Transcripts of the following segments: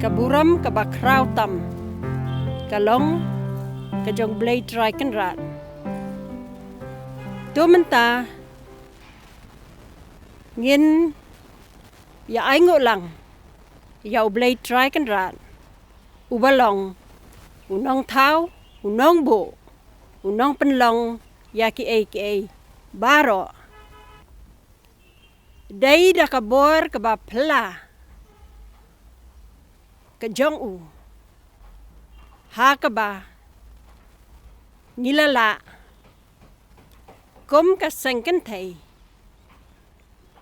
kaburam kabakraw tam, kalong kajong blade try kan rat. Tumenta ngin ya aingo lang ya blade try kan rat. Ubalong unong tau, unong bo, unong penlong ya ki baro. Dai da kabor kabapla kajong u ha kaba nilala kum kasengken thai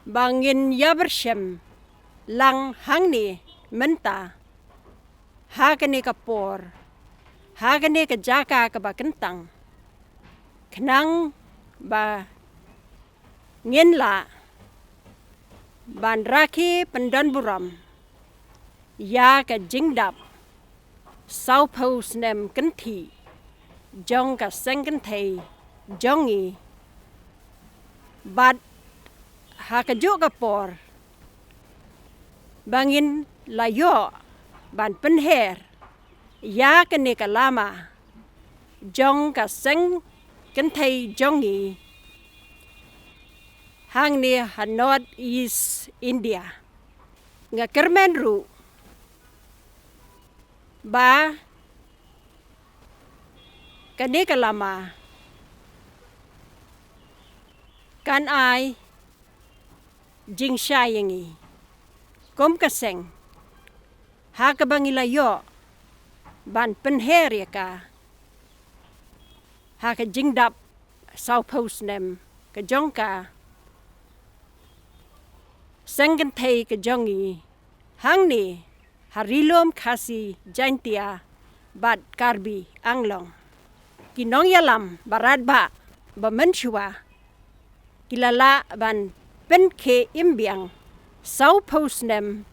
bangin yabershem lang hangni menta ha kani kapor ha kani kajaka kaba kentang kenang ba ngin la ban raki pendan buram ya ka jingdap sau pos nem kenti jong ka sengken thai jongi bad ha ka jo ka por bangin layo ban penher ya ka ne ka lama jong ka seng kenthai jongi hang ni North East India nga kermen ru ba kani kalama kan ai jing shayangi kom kaseng ha ka bangilayo ban penher ya ka ha ka jingdap sau pos nem ka jongka sengken thai ka jongi hang ni harilom khasi jaintia bad karbi anglong kinong yalam barat ba menshua kilala ban penke imbiang sau posnem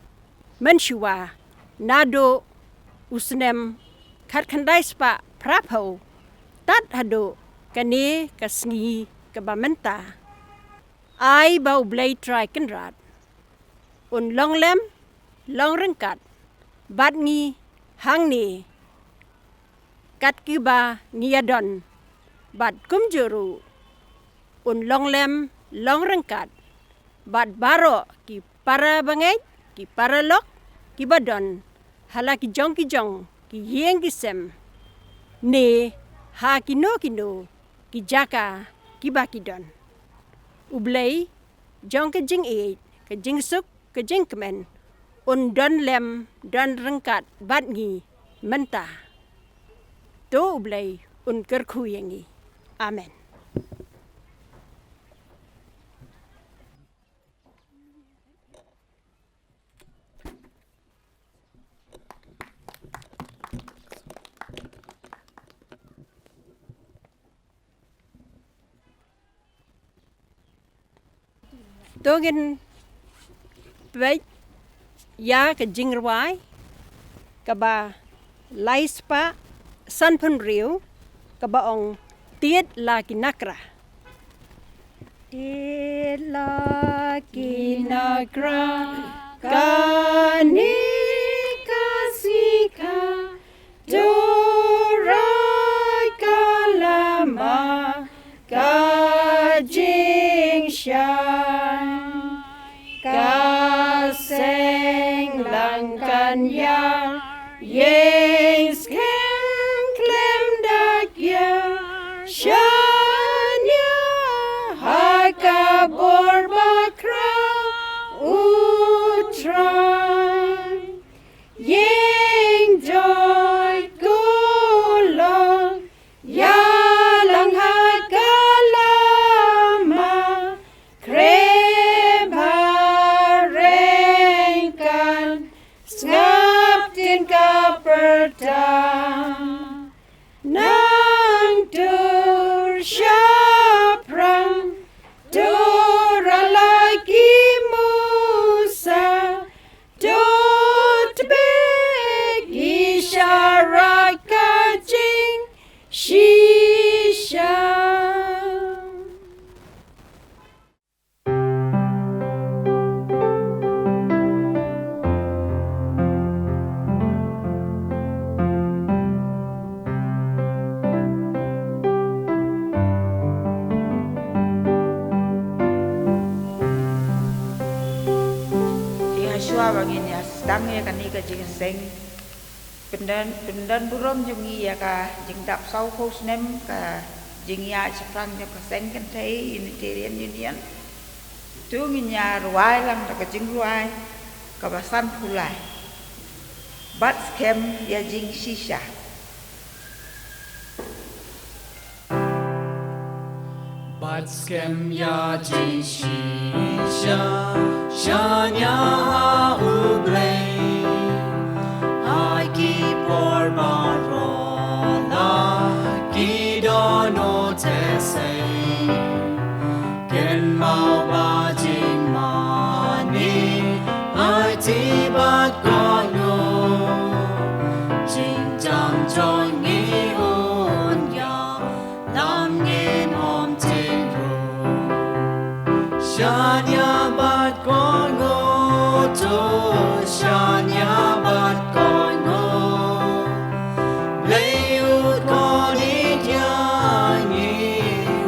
menshua nado usnem khatkhandai spa prapo tat hado kani kasngi kabamenta ai bau blade try kenrat un long lem long rengkat bat ngi hang ni kat kiba ngiadon bat kumjuru un long lem long rengkat bat baro ki para bangai ki para lok ki badon hala ki jong ki yeng ki sem ne ha kino ki jaka ki bakidon ublei jong ke jing ke jing suk ke jing kemen un don lem don rengkat bat ngi menta to ublei un kerku yengi amen. Togin baik ya ke jingrawai kaba laispa san penriu kaba ong tiet la kinakra kani kasika dorai kalama kajing shan kaseng langkan ya yeng skem klem dak ya shanya hakabor bakra utran yeng joy kulong ya lang hakalama Ngap tin ka perta tua bangin ya sedang ya kan ika jing seng pendan burom jungi ya ka jing dap sau kos nem ka jing ya seprang ya ka seng kan thei Unitarian Union tu nginya ruai lang ka jing ruai ka basan pulai bat scam ya jing shisha bat scam ya jing shisha shanya ublay I keep por marola kidono tesay ken mau ba jing mani I ti bat kono jing jam jong ngi un ya lam ngin om ting ru shanya bat kono to shanya bat kono lay ut ko ni ya ngi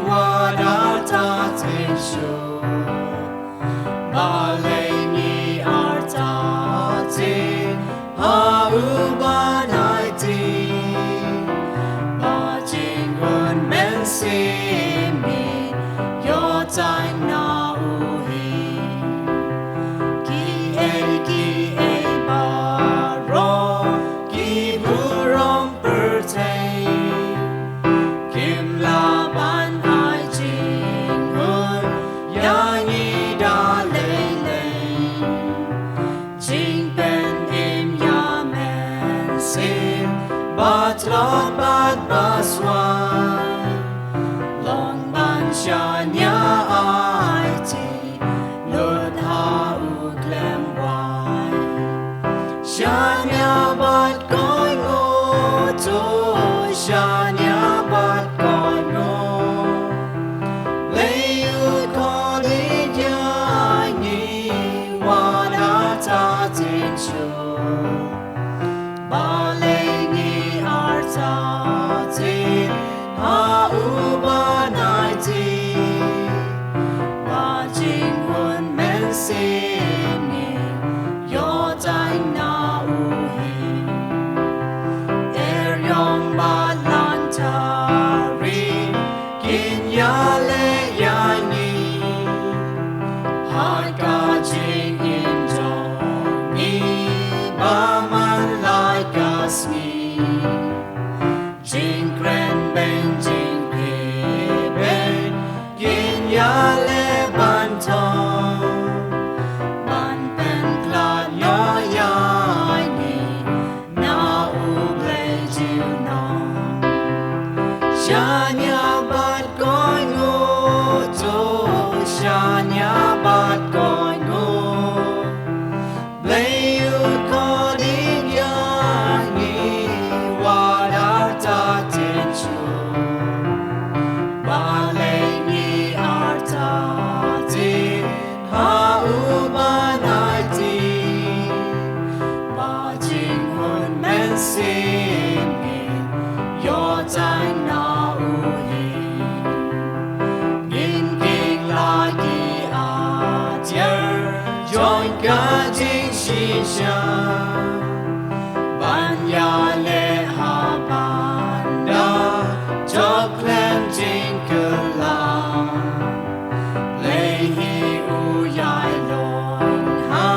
wa da ta ting shu ba lay ngi ar ta ti ha u ba nai ti ba jing hun men si mi yo tai na u hi ki e ba ro ki bu rom per tay kim la ban ai jing hun ya ni da lay lay jing pen im ya men sin bat lot bat baswan long ban shanya ai ti lut ha u glem wai shanya bat koi ngo to shanya bat koi ngo lay ut ko li ya ni wa da ta tin shu ba lay ni ar ta tin ha u ba nai ti ba jing hun men si mi yo tai na u hi yong ba lan ta ri kin ya le ya ni hai ka jing in dong ni ba man lai ka sni jing grand ben jing pe ben kin ya le ban tong ban pen klan yo ya ni na u play you know shanya bat koi ngo to shanya bat koi ngo play you calling ya ni wa da ta tin chu ba lay ni ar ta tin ha u ba nai ti ba jing hun men si mi yo tai na u hi ngin king la ki a tier join ka jing shi sha ban ya le ha ban da chok lam jing ka la lay hi u yai long ha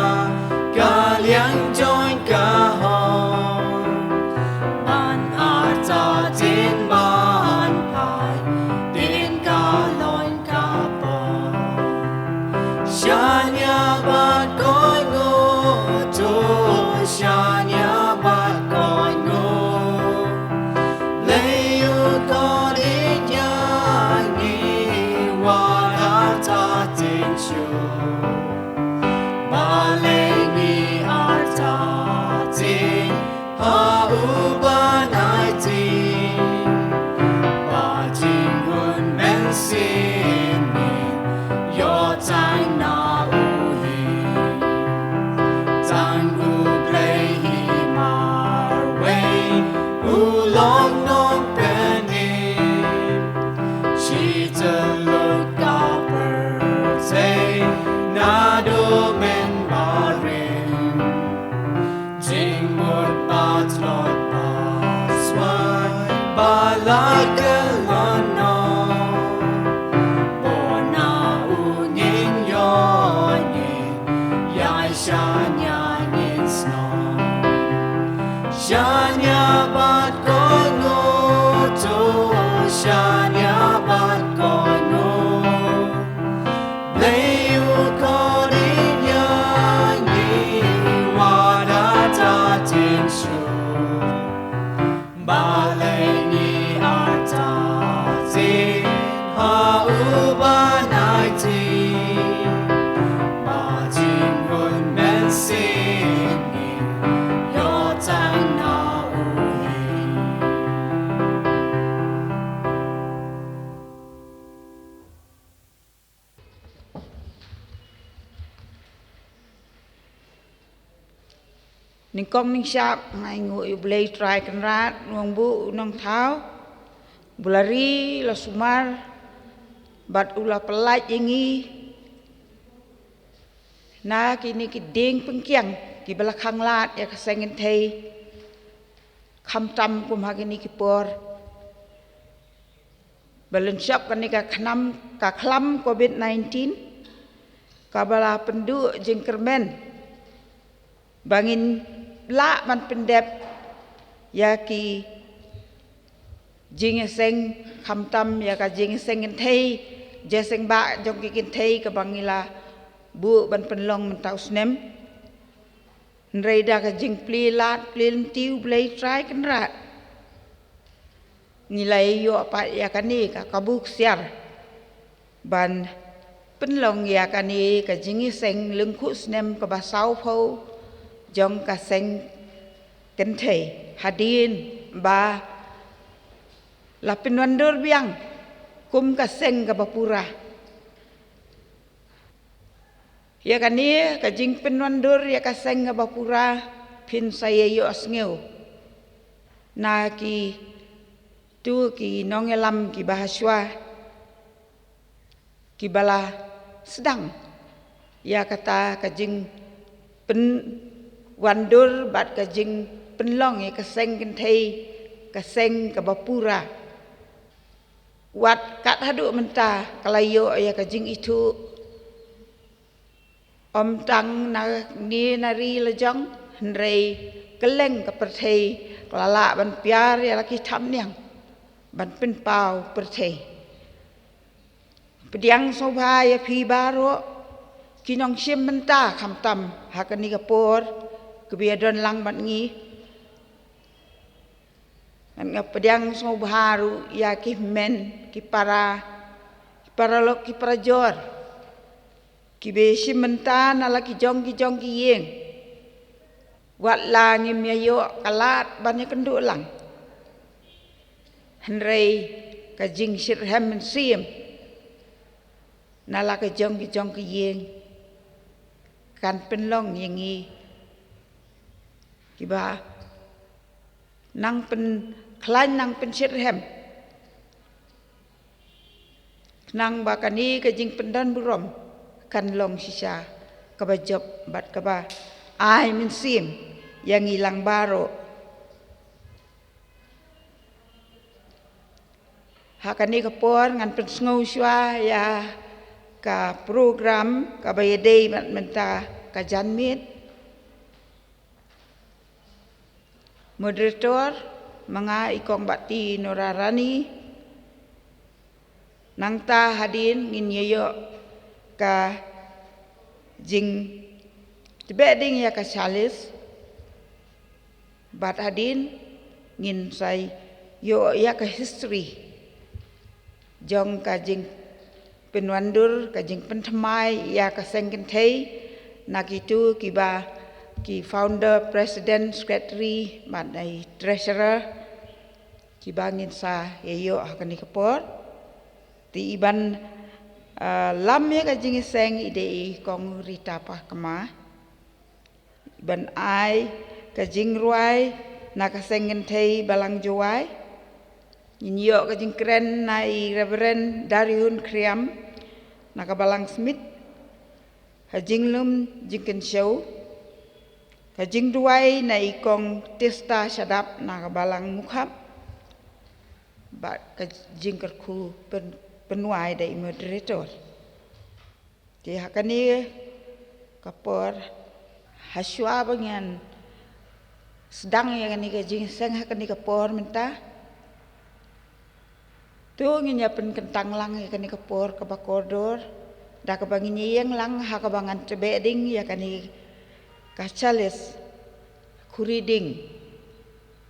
ka liang join ka hong ban ar ta tin ban pai tin ka loin ka po shanya bat koi ngo to shanya bat koi ngo lay ut ko ni ya ni wa da ta tin shu ba lay ni ar ta tin ha u ba nai ti ba jing hun men si mi yo tai na u hi tang u play hi mar way u long nong pen she to look up her say na do men ma rin kong ning sap ngai ngui blai try kan rat nuang bu nong thau bulari la sumar bat ula pelai ingi na kini ki ding pengkiang ki belakang lat ya kasengin thei kham tam kum ha kini ki por balen syap kan ni ka khlam covid-19 ka bala pendu jeng kermen bangin la man pendep ya ki jing seng kham tam ya ka jing seng in thei je seng ba jong ki kin thei ka bangila bu ban penlong man tau snem nrei da ka jing pli lat plin tiu blai try kan ra nilai yo pa ya ka ni ka kabuk siar ban penlong ya ka ni ka jing seng lung khu snem ka ba sau pho jong ka seng kan thei hadin ba la pinwandur biang kum ka seng ka bapura ya ka ni ka jing pinwandur ya ka seng ka bapura pin saya yo asngeu na ki tu ki nongelam ki bahaswa ki bala sedang ya kata ka jing pen wandur bat ka jing penlong ya ka seng kan thei ka seng ka bapura wat kat hadu menta kalayo ya ka jing itu om tang na ni nari lejong hnrei keleng ka perthei klala ban piar ya laki tham niang ban pen pau perthei pediang sobha ya phi baro kinong sim menta kham tam hakani ka por kebiadon lang ban ngi ngap pediang sobha ru ya ki men ki para lok ki para jor ki be sim menta na la ki jong ki yeng wat la ngim ya yo kalat ban ya kendu lang hnrei ka jing sir hem men sim na la ka jong ki yeng kan penlong yengi ki ba nang pen klan nang pen sir hem nang ba kani ka jing pendan burom kan long sisa ka ba job bat ka ba ai min sim yang ilang baro hakani ka por ngan pen ngau shwa ya ka program ka bayadei menta ka janmit moderator mga ikong bati norarani nangta hadin ngin yeyo ka jing tibeding ya ka chalis bat hadin ngin sai yo ya ka history jong ka jing penwandur ka jing penthmai ya ka sengken thei nakitu kiba ki founder president secretary madai treasurer kiba ngin sa yeyo hakani kapor ti iban lam ya ka jing seng ide kong rita pa kama iban ai ka jing ruai na ka sengken thei balang jowai Inyo ka jing kren na i Reverend Dariun Kriam na ka balang Smith ha jing lum jing ken show ka jing duai na i kong testa shadap na ka balang mukhap ba ka jing kerku penuai dai moderator ti hakani kapor haswa bangan sedang yang ni ka jing seng hakani kapor menta tu ngin ya pen kentang lang ya kani kapor ka bakodor da ka bangin yang lang ha ka bangan tebeding ya kani ka chales kuriding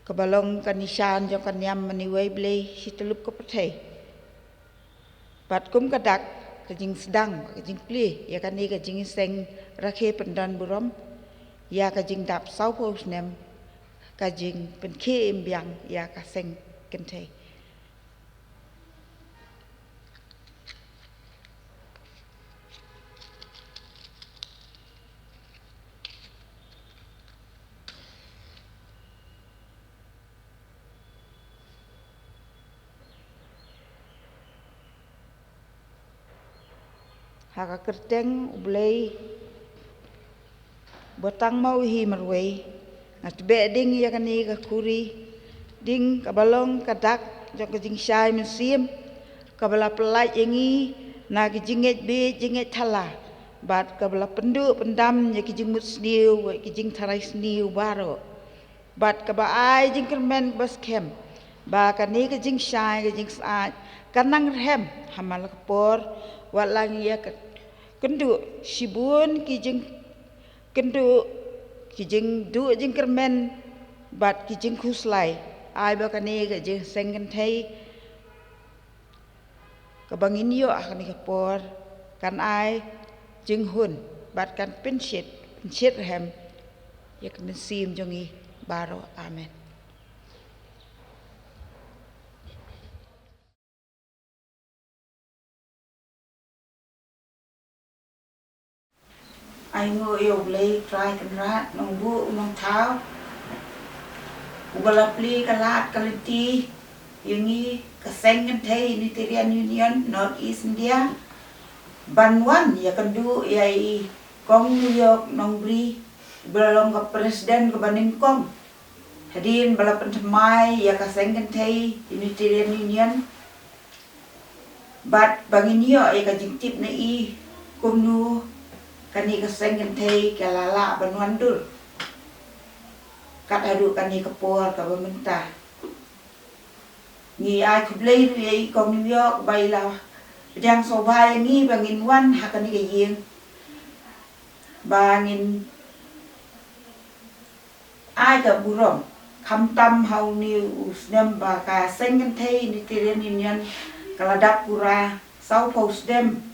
ka balong kanisan jong kanyam mani wei blei situlup ko pathai pat kum ka dak ka jing sedang ka jing pli ya kani ka jing seng rakhe pendan burom ya ka jing dap sau pos nem ka jing pen khe imbyang ya ka seng kenthei haka kerteng ublei botang mau hi marwei ngat beding ya kani ka kuri ding kabalong kadak jok jing syai musim kabala pelai yengi na kijinget be jinget thala bat kabala pendu pendam ya kijing musniu wa kijing tharai sniu baro bat kaba ai jing kermen bas kem ba kani kijing syai kijing saat kanang rem hamal kapor wat lang ya kendu sibun kijing kendu kijing du jing kermen bat kijing khuslai ai ba kani kijing sengen thai kabangin yo akan kapor kan ai jing hun bat kan pensit hem ya kan sim jongi baro amen. Ai ngo yo blei try kan rat nong bu nong thau ubala pli kalat kaliti yangi kaseng kan thai Unitarian Union North East India banwan ya kandu ya i kong New York nong bri belong ke presiden ke baning kong hadin bala pentemai ya kaseng kan thai Unitarian Union bat bangin yo ya kajing tip na i kumnu kani kaseng kan thai kalala banwan dur kat adu kani kapor ka pemerintah ni ai kublei ni kong New York bai la yang sobai ni bangin wan hakani ke yeng bangin ai ka burom kham tam hau ni usnem ba ka seng kan thai Unitarian Union kaladap pura sau post dem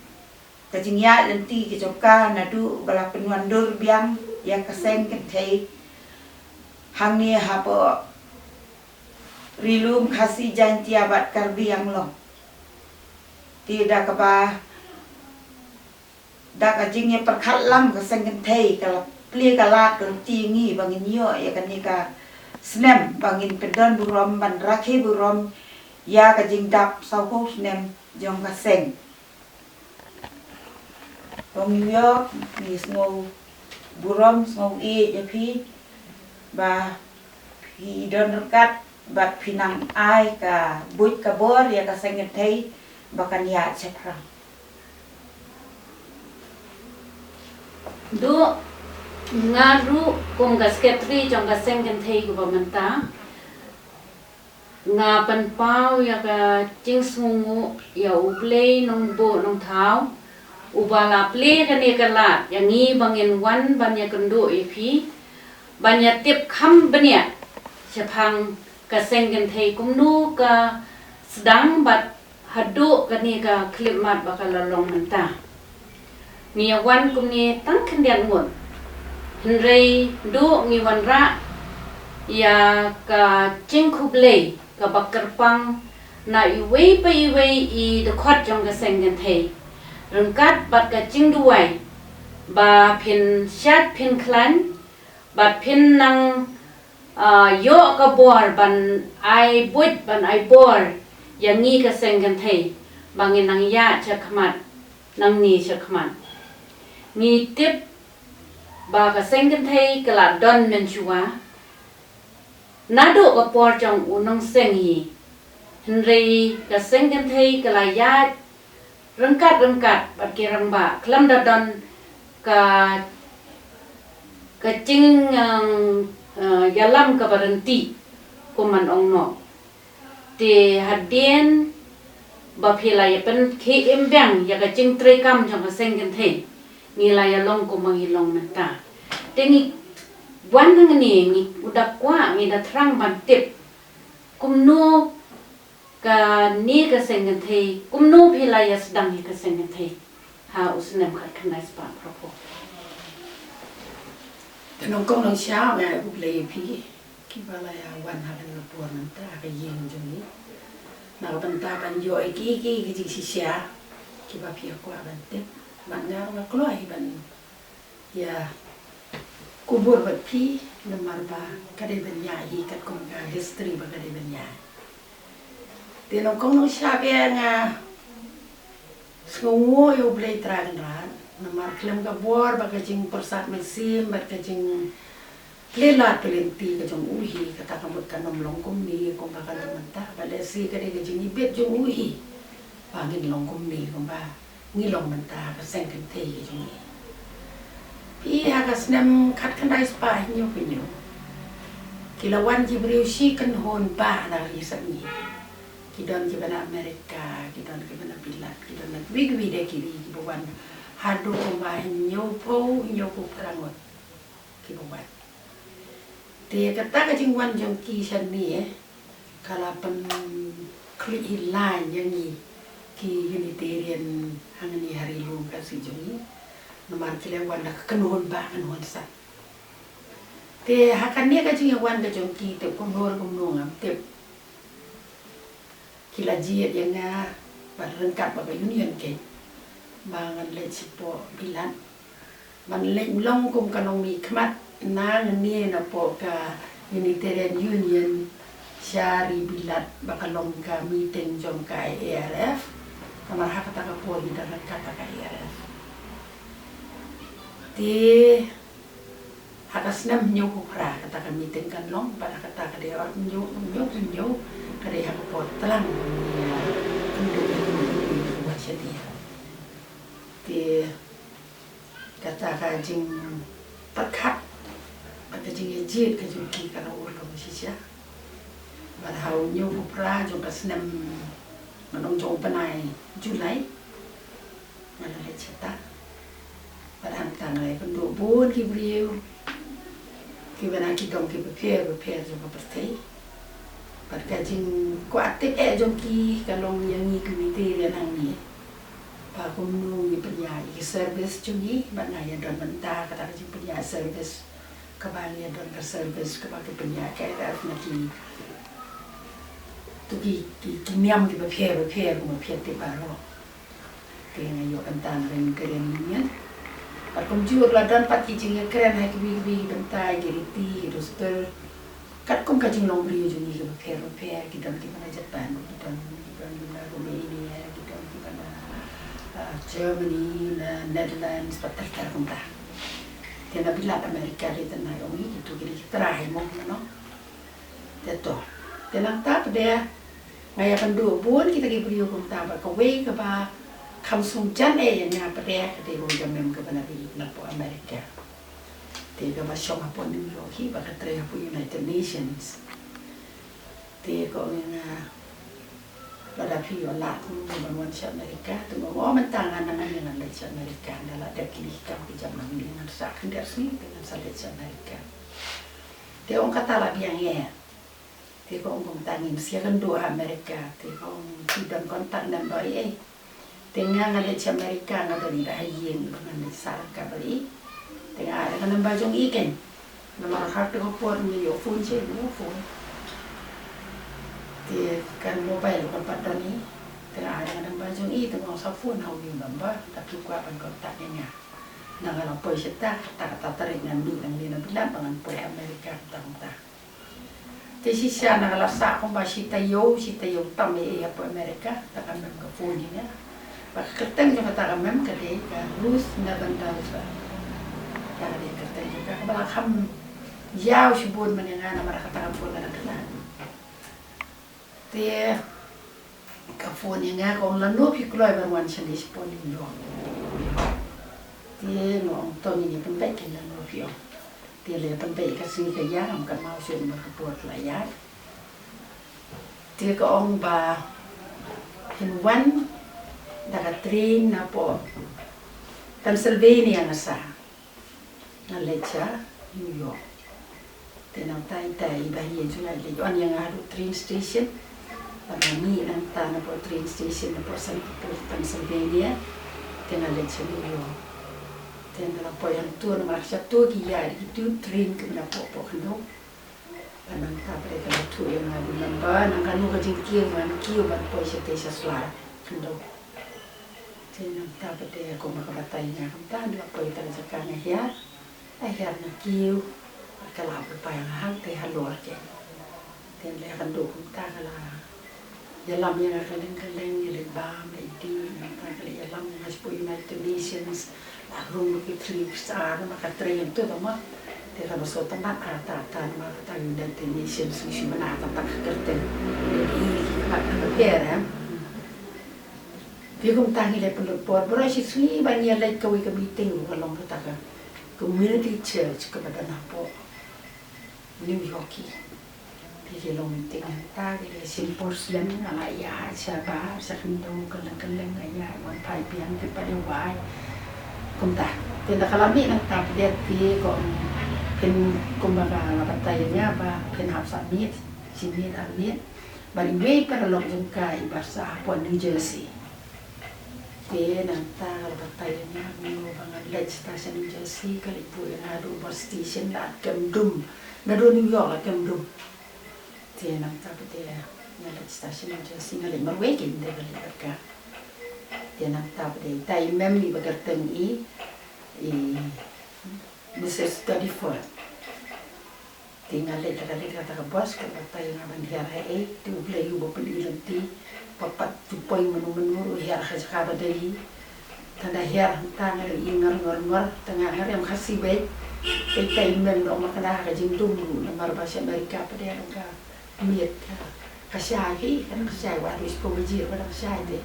kajingya lenti ke joka nadu bala penwandur biang yang kaseng kan thai hang ni hapo rilum khasi janti abat karbi yang long tidak kapa dak ajingnya perkhat lam kaseng kan thai kala pli kala kelti ngi bangin yo ya kanika snem bangin pedon burom ban rakhe burom ya kajing dap sau ko snem jong kaseng Kong New York ni ngô burom ngô e ya phi ba phi don kat bat pinang ai ka buit ka bor ya ka sengen thai bakan ya chepra do ngaru kong ga sekretari jong ga sengen thai ku bamanta nga pan pau ya ka ching sungu ya ublei nong bo nong thau ubala ple kani kala yangi bangin wan banya kendo epi banya tip kham banya chapang ka sengen thai kumnu ka sedang bat hadu kani ka klip mat bakal long menta ngi wan kumni tang kendian ngon henrei do ngi wan ra ya ka chingkhuble ka bakarpang na iwei pa iwei I de khot jong ka sengen thai rengkat bat ka chingduai ba phin shat phin klan bat phin nang yo ka bor ban ai buit ban ai bor yangi ka sengen thai bangin nang ya chakmat nang ni chakmat ni tip ba ka sengen thai kala don men chuwa nado ka por jong unong sengi henrei ka sengen thai kala ya rengkat bat kirang ba klam dadon ka cing yalam ka berhenti kuman ongno te hadien ba phila ya pen ke embang ya ka cing trekam jong ka sengen thai ngila ya long ko mangilong nata tengi wan ngani ngi udak kwa ngi da thrang ban tip kumno ka ni ka sengen thai kumno phila ya sedang ka sengen thai ha usnem khat khnais pa propo tenong kong nong sia me ublei phi ki bala ya wan halan no por nanta ka yeng joni na banta ban yo ki ji si sia ki ba phi kwa ban te ban nga na kloi ban ya kubur bat phi namar ba ka de ban ya hi kat kong ka history ba ka de ban ya tenong kong nong sia be nga semua yang boleh terang ran, nama klaim kabur, bagi jing persat mesin, bagi jing lelat pelenti ke jong uhi, kata kamu kanom longkum ni, kau bakal mentah, balik si kade ke jing ibet jong uhi, bangin longkum ni, kau bah ngilong mentah, keseng kente ke jong ni. Pi hagas nem kat kendai spa nyo pinyo. Kilawan jibriu si kan hon ba na risak ni. Kidon kibana Amerika, kidon kibana Pilat, kidon na wigwi de kiri kibuan hadu kumba nyopo perangot kibuan. Dia kata kacing wan jong ki san ni kala pen klik hilang yang ni ki Unitarian hang ni hari lu kasih jong ni nomor kilawan dah kenuhun ba kenuhun sa. Dia hakan ni kacing wan kacing ki te kumnor kumnong te kila jiat yang berengkap bagi union ke, bangan lek sipo bilan, man lek long kum kanong mi kemat nang ni na po ka Unitarian Union syari bilat bakalong ka meeting jom ka ARF, kamar hak kata po di dalam kata ka ARF. Di hakas nam nyu kupra kata ka meeting kan long, pada kata ka dia orang nyu. Kada yang pot telang untuk buat jadi. Di kata kajing perkat, kata jing ejit kajing ki kalau urut manusia. Padahal nyu kupra jong kasnam manong jong penai Julai, mana leceta. Padahal tangai penduk bun kibriu, kibana kidong prepare jong pertai. Pada jing kuatik jom ki kalau yang ni komite dia nang ni. Pak kumnu ni penjaya service cungi mana yang don mentah kata jing penjaya service kebali don ke service kepada penjaya KRF nanti. Tu ki miam ki prepare ti baru. Ti ngayo antan ring keren ni. Pak kumjur la don pat ki jing keren hai ki bentai geriti roster. Kat kum kajing long beri ujung ni ke repair kita di mana Jepang, kita di mana Romania, kita di mana Germany, Netherlands, betul kum dah. Tiada bila Amerika di tanah kami itu kita terakhir mau no. Betul. Tiada tak dia ngaya pendu pun kita beri kum dah berkawai ke bah kamsung jan yang apa dia kita boleh jamem ke mana di napo Amerika. Tiga macam apa ni lohi bakat teraya pu United Nations. Tiga orang pada pihak lah membangun Amerika. Tu memang mentangan dengan yang ada Amerika adalah ada kini kam kejam dengan sakit dari sini dengan salit Amerika. Tiga orang kata lah yang ya. Tiga orang tangin siakan dua Amerika. Tiga orang tidak kontak dan bayi. Tiga ada Amerika ada di dahian dengan sarak kabeli. Tengah ada kan bajong ikan, nama hak tu kopor ni yo phone je, yo phone. Dia kan mobile kan pada ni, tengah ada kan bajong i, tengah usah phone hau ni bamba, tapi kuat kan kontak ni. Nang kalau poi cerita, tak tarik ngambil nang dia nak bilang dengan poi Amerika tak. Jadi sisa nang kalau sak kau masih tayo tamme apa Amerika, tak kan ke phone ni. Pak keteng juga tak kan ke dia, Rus nak bandar Kalau dia kata juga, kalau kamu jauh sebut mendengar nama kata kamu nak kenal. Dia kafon yang aku lalu pikirlah berwan sendiri sepuluh minggu. Dia orang tahu ni pun baik kan lalu pikir. Dia le pun baik kasih kerja, kamu mau suruh berbuat layak. Dia ke orang bah henwan dah train apa Pennsylvania nasa. Nalecha New York. Tenang tai bahagian juga le on yang ada train station. Kami nang tanah po train station na po sa Pennsylvania. Tenang lecha New York. Tenang po yang tu na marsya tu kiya itu train ke na po kano. Kanang tapre ka tu yang ada namba nang kanu ka jingkiyo man po sa tesa sla kano. Tenang tapre ko makabatay na kamta dua po ita sa kana hiya. Akhirnya kiu kalau apa yang hang teh halor je, dan lekan dukung tak kalah Yalam yang kaleng-kaleng yang lebam itu maka kali yalam yang masih United Nations room kita besar maka train itu sama dia kalau suatu tempat kata maka United Nations mesti mana tak kerja jadi kita bergerak dia kumtangi le pelopor berasi sui banyak lagi kau ikut meeting kalau kita kan community church kepada napo New York dia long meeting ta dia symposium ala ya siapa sakndo kaleng-kaleng ya wan pai piang ke pada wai kumta dia nak kalami nang ta dia pi ko pen kumbaga batayanya ba pen hab summit sini amit bali way para long jengkai bahasa Papua New Jersey dia nang ta batayanya mo bang legislation New Jersey kali pu na do station la kemdum na do New York la kemdum dia nang ta dia ngalet stasiun New Jersey ngalet marwekin dia balik berka dia nang ta dia tai memli bagarteng Mrs. 34 tinggal kata bos kata yang abang dia tu boleh ubah pendilanti papat tupoy menu hiar khajka badai tanda hiar tanga ingar tengah hari yang kasih baik tai mem lo makana kajing dulu namar bahasa Amerika pada yang miet kasih kan kasih waris pemijir pada kasih deh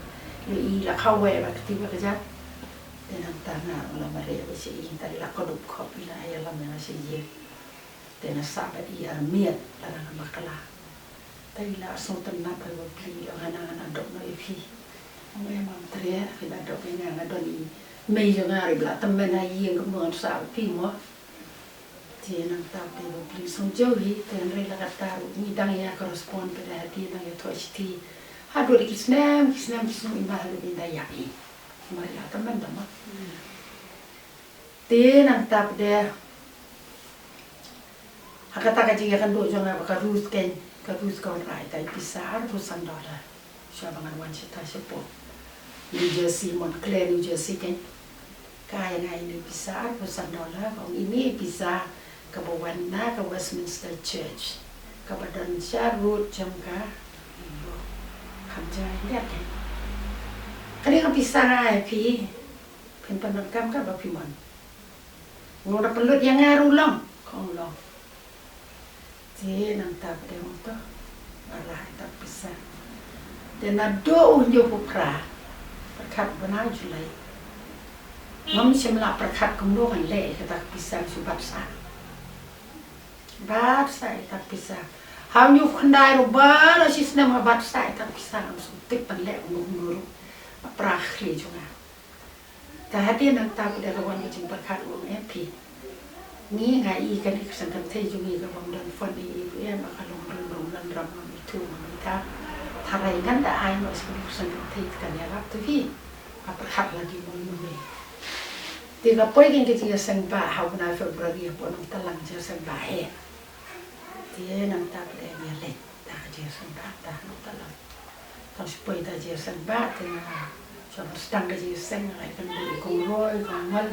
ini lah kau bak tiba kerja dan tanah orang mereka bersih tadi lah kodup kopi lah ayam yang masih je dan sahabat ia miet larang makalah tadi lah sultan nak berbeli orang adok no ipi orang mam teriak kita adok ini adok ni mei jangan hari belah temen ayam kemudian sahabat pi mo dia nak tahu berbeli sonjohi dan rela kata ni dang ya korespon pada dia dang ya tuaiti hadu kisnam kisnam imah lebih dayai mereka teman-teman dia nak tahu dia kata kaji akan dua jangan karus kau rai tapi besar $1,000 siapa dengan wanita siapa New Jersey Montclair New Jersey kan kaya ini besar $1,000 kalau ini bisa ke Bawana ke Westminster Church ke Badan Syarut jangka kerja lihat kan kali kan bisa ngai pi pen penangkam kan bapimon ngora pelut yang ngaru long kong long je nang ta pada moto arah tak bisa dan ado unjuk pupra perkat benar julai ngam semla perkat kumdo kan le tak bisa subat sa bat sa tak bisa ham yu khandai roba sis nama bat sa tak bisa langsung tik penlek nguru prakhli juga. Tadi nak tahu dari kawan macam berkat uang MP. Ni ngai kan kesankan saya juga kawan dan fund itu ya maka long ram itu kita tarai kan dah ai nak sebut kesankan saya kan ya lap tu hi. Berkat lagi mulu. Tiga poin yang kita sembah hauna Februari pun telang je sembah dia nak tahu dari ni leh tak je sembah tak nak telang. Kalau supaya tak je sembah tengah cuma sedang je seng lagi kan beli kongroy kongmal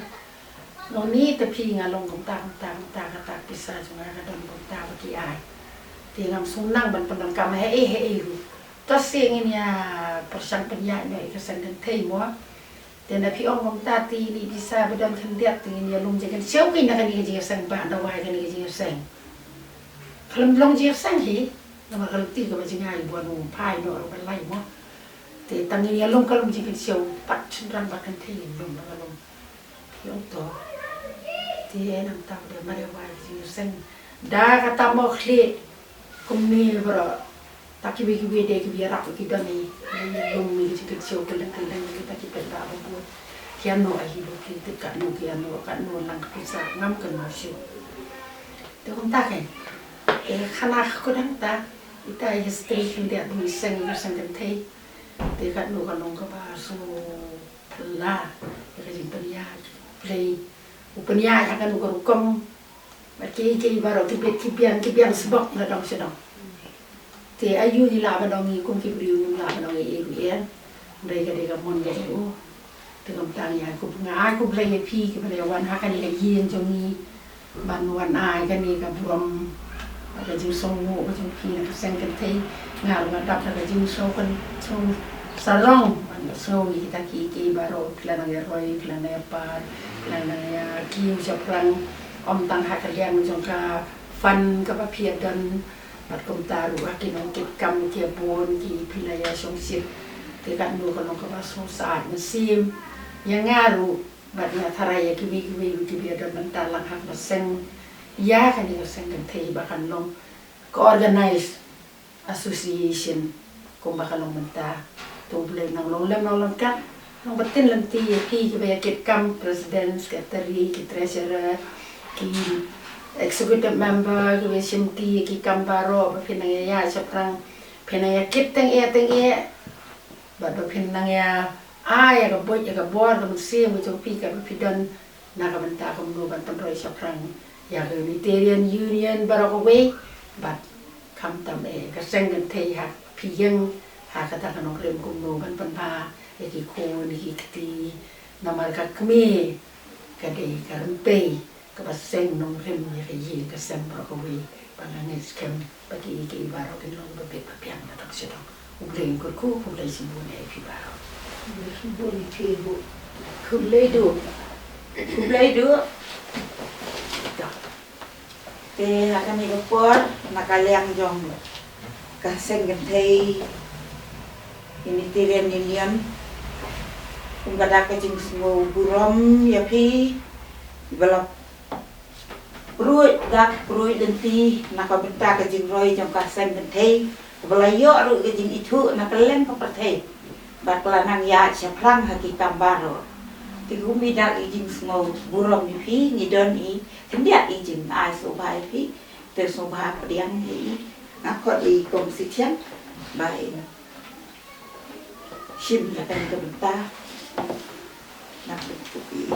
lo ni tapi ngalong kong kata pisah cuma kadang kong bagi ai tinggal sunang ban penangkam lu tas ingin ya persang penyak ni kesan dan temo dan tapi kong tati ni bisa bedam kendiat ingin ya lung jangan siapa nak ni je seng ba dawai kan ni je seng kalau belum je seng hi nama kalau tiga macam ni buat numpai no orang lain mo te tangi ya long kalau macam siau pat cenderan bahkan te long kalau yang tu te nang tahu dia mari wai je seng dah kata mau klik kumni bro tak kibi dia kibi rak kita ni long ni je siau kelang kita kita dah buat kian no ahi lo kita kan no lang bisa ngam kan siau tu kom tak kan khana ko dang ta ita history dia tu seng kan te dekat nu kalong ke bahasu pelah dekat penia play upenia yang kan ukom bagi baru kibian sebab nak dong sedang te ayu ni lah badong ni kum kibriu lah badong ya mereka mon jadi dengan tanya aku play pi ke pada wan hakan ni yin jong ni ban wan ai kan ni ka buram ก็จึงส่งโง่ก็จึงพีนะเซงกันที่งานมาดับแล้วก็จึงโชว์คนโชว์สร้างมันโชว์อีตากีบารอกลานายรอยกลานายปาดกลานายกิวจะพลังอมตังหักเลี้ยงจงกาฟันกับเพียดันบัดกมตาหรือว่ากินองกิจกรรมเกี่ยวบุญกี่พิลายาชงสิทธิ์ที่กันดูคนลงกับว่าสงสารมันซีมยังง่ารู้บัดเนี่ยทารายกิวิกิเบียดันมันตาลังหักมาเซงยากันนี่ก็เซงกันที่บักันลงก็ organize association กุมบักันลงมันตาตัวเพลงนางลงเล่มนางลงกันนางบัดเต้นลำตีพี่กิเบียกิจกรรม president secretary กิ treasurer กิ executive member กิเบียชิมตีกิกัมบารอเพนนางยาชับรังเพนนางยากิดตั้งเอบัดเพนนางยากับบอยกับบอลกับมันเสียงกับจงพี่กับพี่ดันนางกับมันตากับมันดูบันปันรอยชับรังอยากมีเตรียนยูเนียนบารักเวบัดคำตำก็เซ็งกันเทียหักพี่ยังหากระตักนกเรียมกุมโนบันปันพาเอกโคนิกิกตีนามากักมีกระเดกระเปย์ก็บัดเซ็งนกเรียมอยากยีก็เซ็งบารักเวบางงานสเก็มปะกี้บารักเป็นลงแบบแบบเพียงนะทั้งสิ้นอุเรงก็คู่ผู้เลยสิบุญเอพี่บารักบุญพี่บุญคุณเลยดูTe akan ni report nakaliang jong kaseng gentei Unitarian Union kumbadak kajing semua burom ya pi balap Pruit denti nakabenta kajing roy jong kaseng gentei balayo ru kajing itu nakaleng papertei baklanang ya syaplang hakikam baro Tigumi dak ijing semua burom pi ngidon I Tendiat ijing ai sobai pi tersoba pediang hi ngakot di komsitian baik shim la kan kebenta nak tupi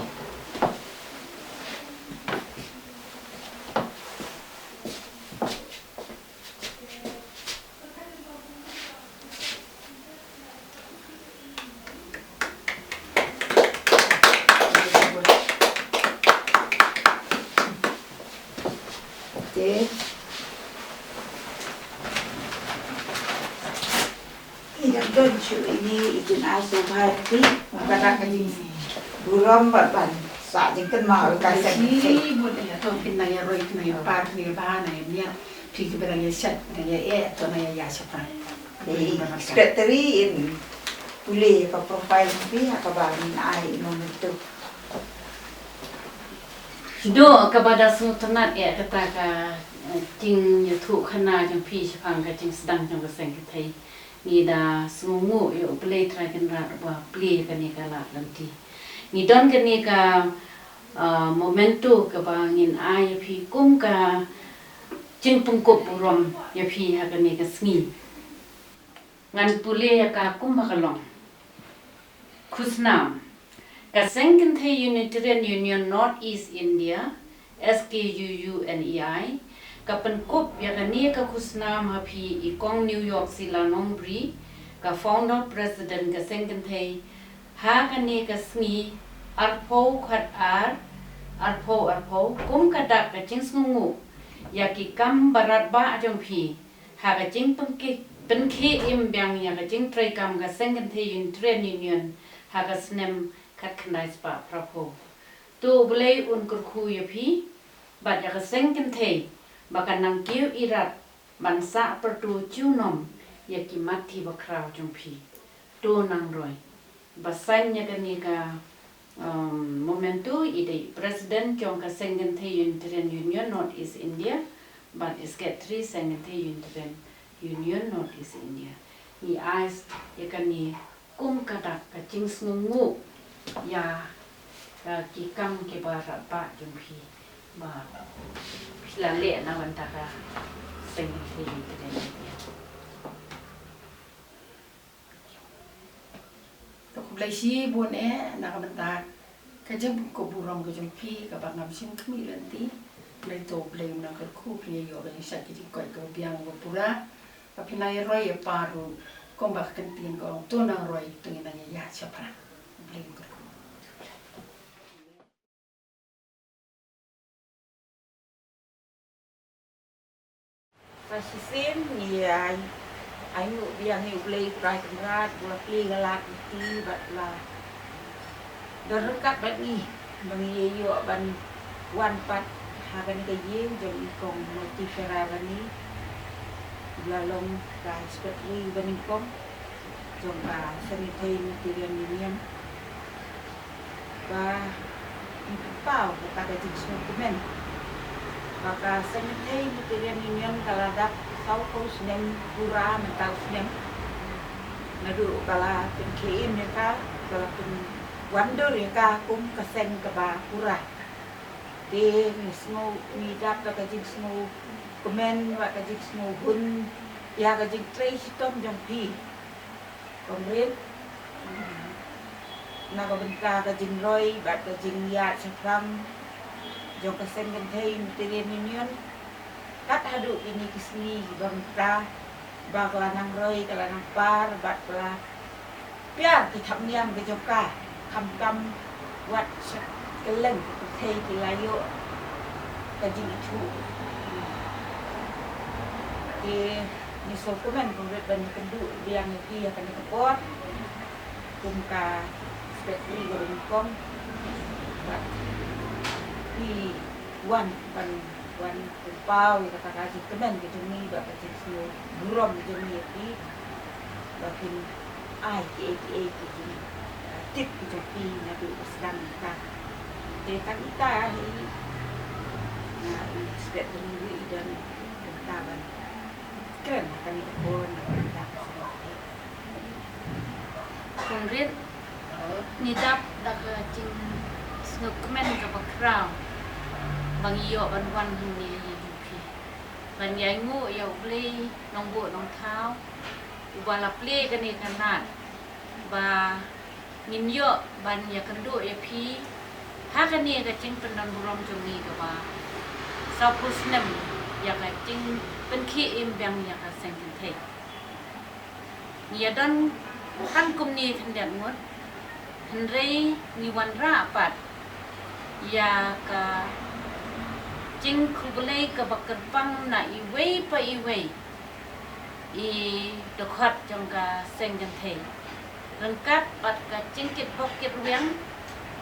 ini izin asuh hati kadang kajing buram ban sa jing kan mau kasih si buat ya tuh pinanya roy pinanya par pinanya bahan yaพี่ก็เป็นยังชัดเนี่ยตัวนั้นยาชัดไป secretary in boleh ke profile pi ke bani ai nomor itu do kepada sultanat ya kata ka jing yutu khana jang pi chapang ka jing sedang jang keseng kai ni da sungu yo play try kan ra ba play kan ni kala lanti ni don kan ni ka momento ka bangin ai pi kum ka jing pungkop burom ya pi ha kan ni ka sngi ngan pule ya ka kum bakalong khusnam ka sengken the Unitarian Union North East India SKUUNEI kapan kop ya kani ka khusnam hapi ikong New York sila nombri ka founder president ka sengken the ha kani ka smi arpo khat arpo kum ka dak ka ching sngu ya ki kam barat ba jong phi ha ka ching pen ki im byang ya ka ching trai kam ka sengken the Unitarian Union ha ka snem kat khnai spa prapo tu boleh kurku ya phi bat ya ka sengken the bakan nang kiu irat bansa pertu chunom ya ki mati bakrau jumpi tu nang roi basanya kani ka momentu ide president kyong ka senggen the Unitarian Union North East India but is get three senggen the Unitarian Union North East India ni ais ya kani kum kadak ka ching sngu ya ka ki kam ke bara ba jumpi ba la le na wantaka senggen the Unitarian India Kulai si buat nak bentar kerja buku buram kerja pi kabang ngabising kami nanti dari tu boleh nak kerku punya yo yang saya kerja kau kau biang kau pura tapi naya roy paru kau bak kentin kau tu nang roy tu yang nanya ya siapa boleh kerku Fasisin ni ai ngu biang ni ulei prai kamrat bola pli galat ti batla derengkat bat ni bangi yo ban wan pat hagan ka yeng jom ikong multi ferrari lalong ka spetli baning kong jom ka sanitary material union ba pau ka ka jing dokumen maka sanitary material union kaladak South Coast nem pura mental nem nadu kala pen KM ya ka kala pen wonder ya ka kum kasen ka ba pura de ni snow ni dap ka jing snow komen wa ka jing snow hun ya ka jing trace tom jong pi komret na ka benta ka jing roi ba ka jing ya chapram jong kasen kan thei material union kat hadu ini kisni bangta bagla nang roi kala nang par batla piar ki tham niam ke joka kham kam wat keleng ke thei ki layo ka jing thu ke ni so komen kongret ban kendu biang ni akan dikepot kumka spetli goreng kom bat di wan ban wan pau kata kasi teman ke jumi ba ka sino burom jumi ti bakin ai ke jumi tip ke jumi na du sedang ka de kan ita hi na spet dulu dan kentaban keren kan itu pun kita Kongret ni dap dak jing snuk men ka bakrau bang iyo ban wan ni yupi ban yai ngu yo ble nong bu nong thao ubala ple kan ni kanat ba min yo ban ya kan du ya pi ha kan ni ka jing pen dan burom jong ni ka ba sa pusnem ya ka jing pen ki im bang ya ka seng kan thei ni ya dan kan kum ni kan dat ngot henrei ni wan ra pat ya ka jing kubulei ka bakerpang na iwei pa iwei I dokhat jong ka seng kan thei rengkat pat ka jing kit bok kit riang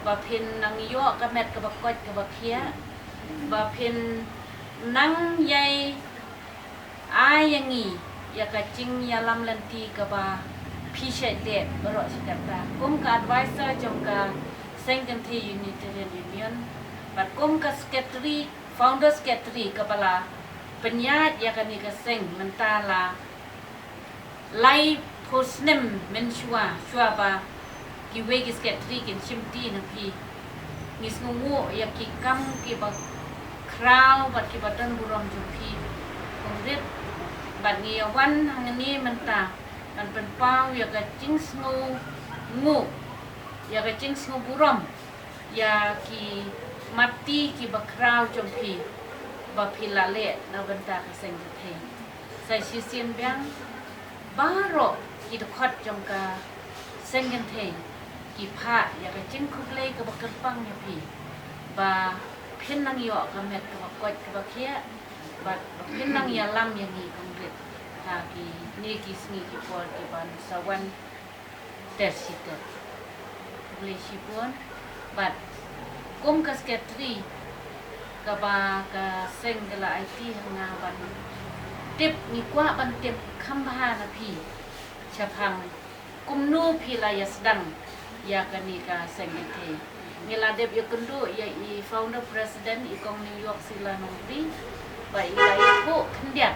ba phin nang yo ka met ka bakot ka bakhia ba phin nang yai ai yangi ya ka jing ya lam lanti ka ba phi shet le baro sikata kum ka advisor jong ka seng kan thei unitarian union bat kum ka secretary founder secretary kepala penyat ya kan ni seng mentala lai posnem menshua ba ki we ki secretary kin chimti na pi ngis ngungu ya ki kam ki ba crowd bat ki batan buram ju pi kongret bat ngi wan hang ni menta kan pen pau ya ka jing ngu ya ka jing buram ya ki mati ki bakrau jompi ba philale na banta ka seng thei sai si sim biang baro ki dokhat jomka seng thei ki pha ya ka chin khuble ka bakerpang ya pi ba phin nang yo ka met ka bakot ka bakhia ba phin nang ya lam ya ni kongret ta ki ni ki sngi ki por ki ban sawan tersita le sipon but kum ka secretary ka ba ka seng la IT hanga ban tip ni kwa ban tip khamba na pi chapang kum nu pi la ya sedang ya ka ni ka seng the ngila deb yo kundu ya I founder president I kong New York sila nongri ba I la ko khndiat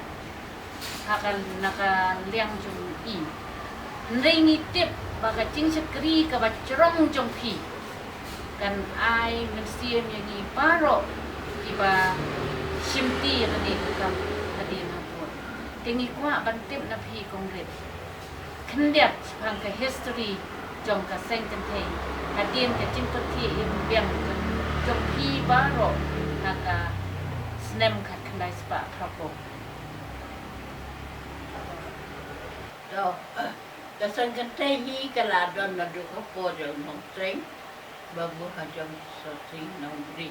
akan naka liang jung I ndai ni tip ba ka ching sekri ka ba chorong jong pi kan ai mensiam yang I paro iba simti ni kam tadi napur tingi kwa bantip na pi kongret khndiat phang ka history jong ka seng kan thei hadin ka chimpati im biang jong pi baro naka snem khat khandai spa prapo do ka seng kan thei hi ka la don na du ko po jo nong seng babu hajam so sing nong ri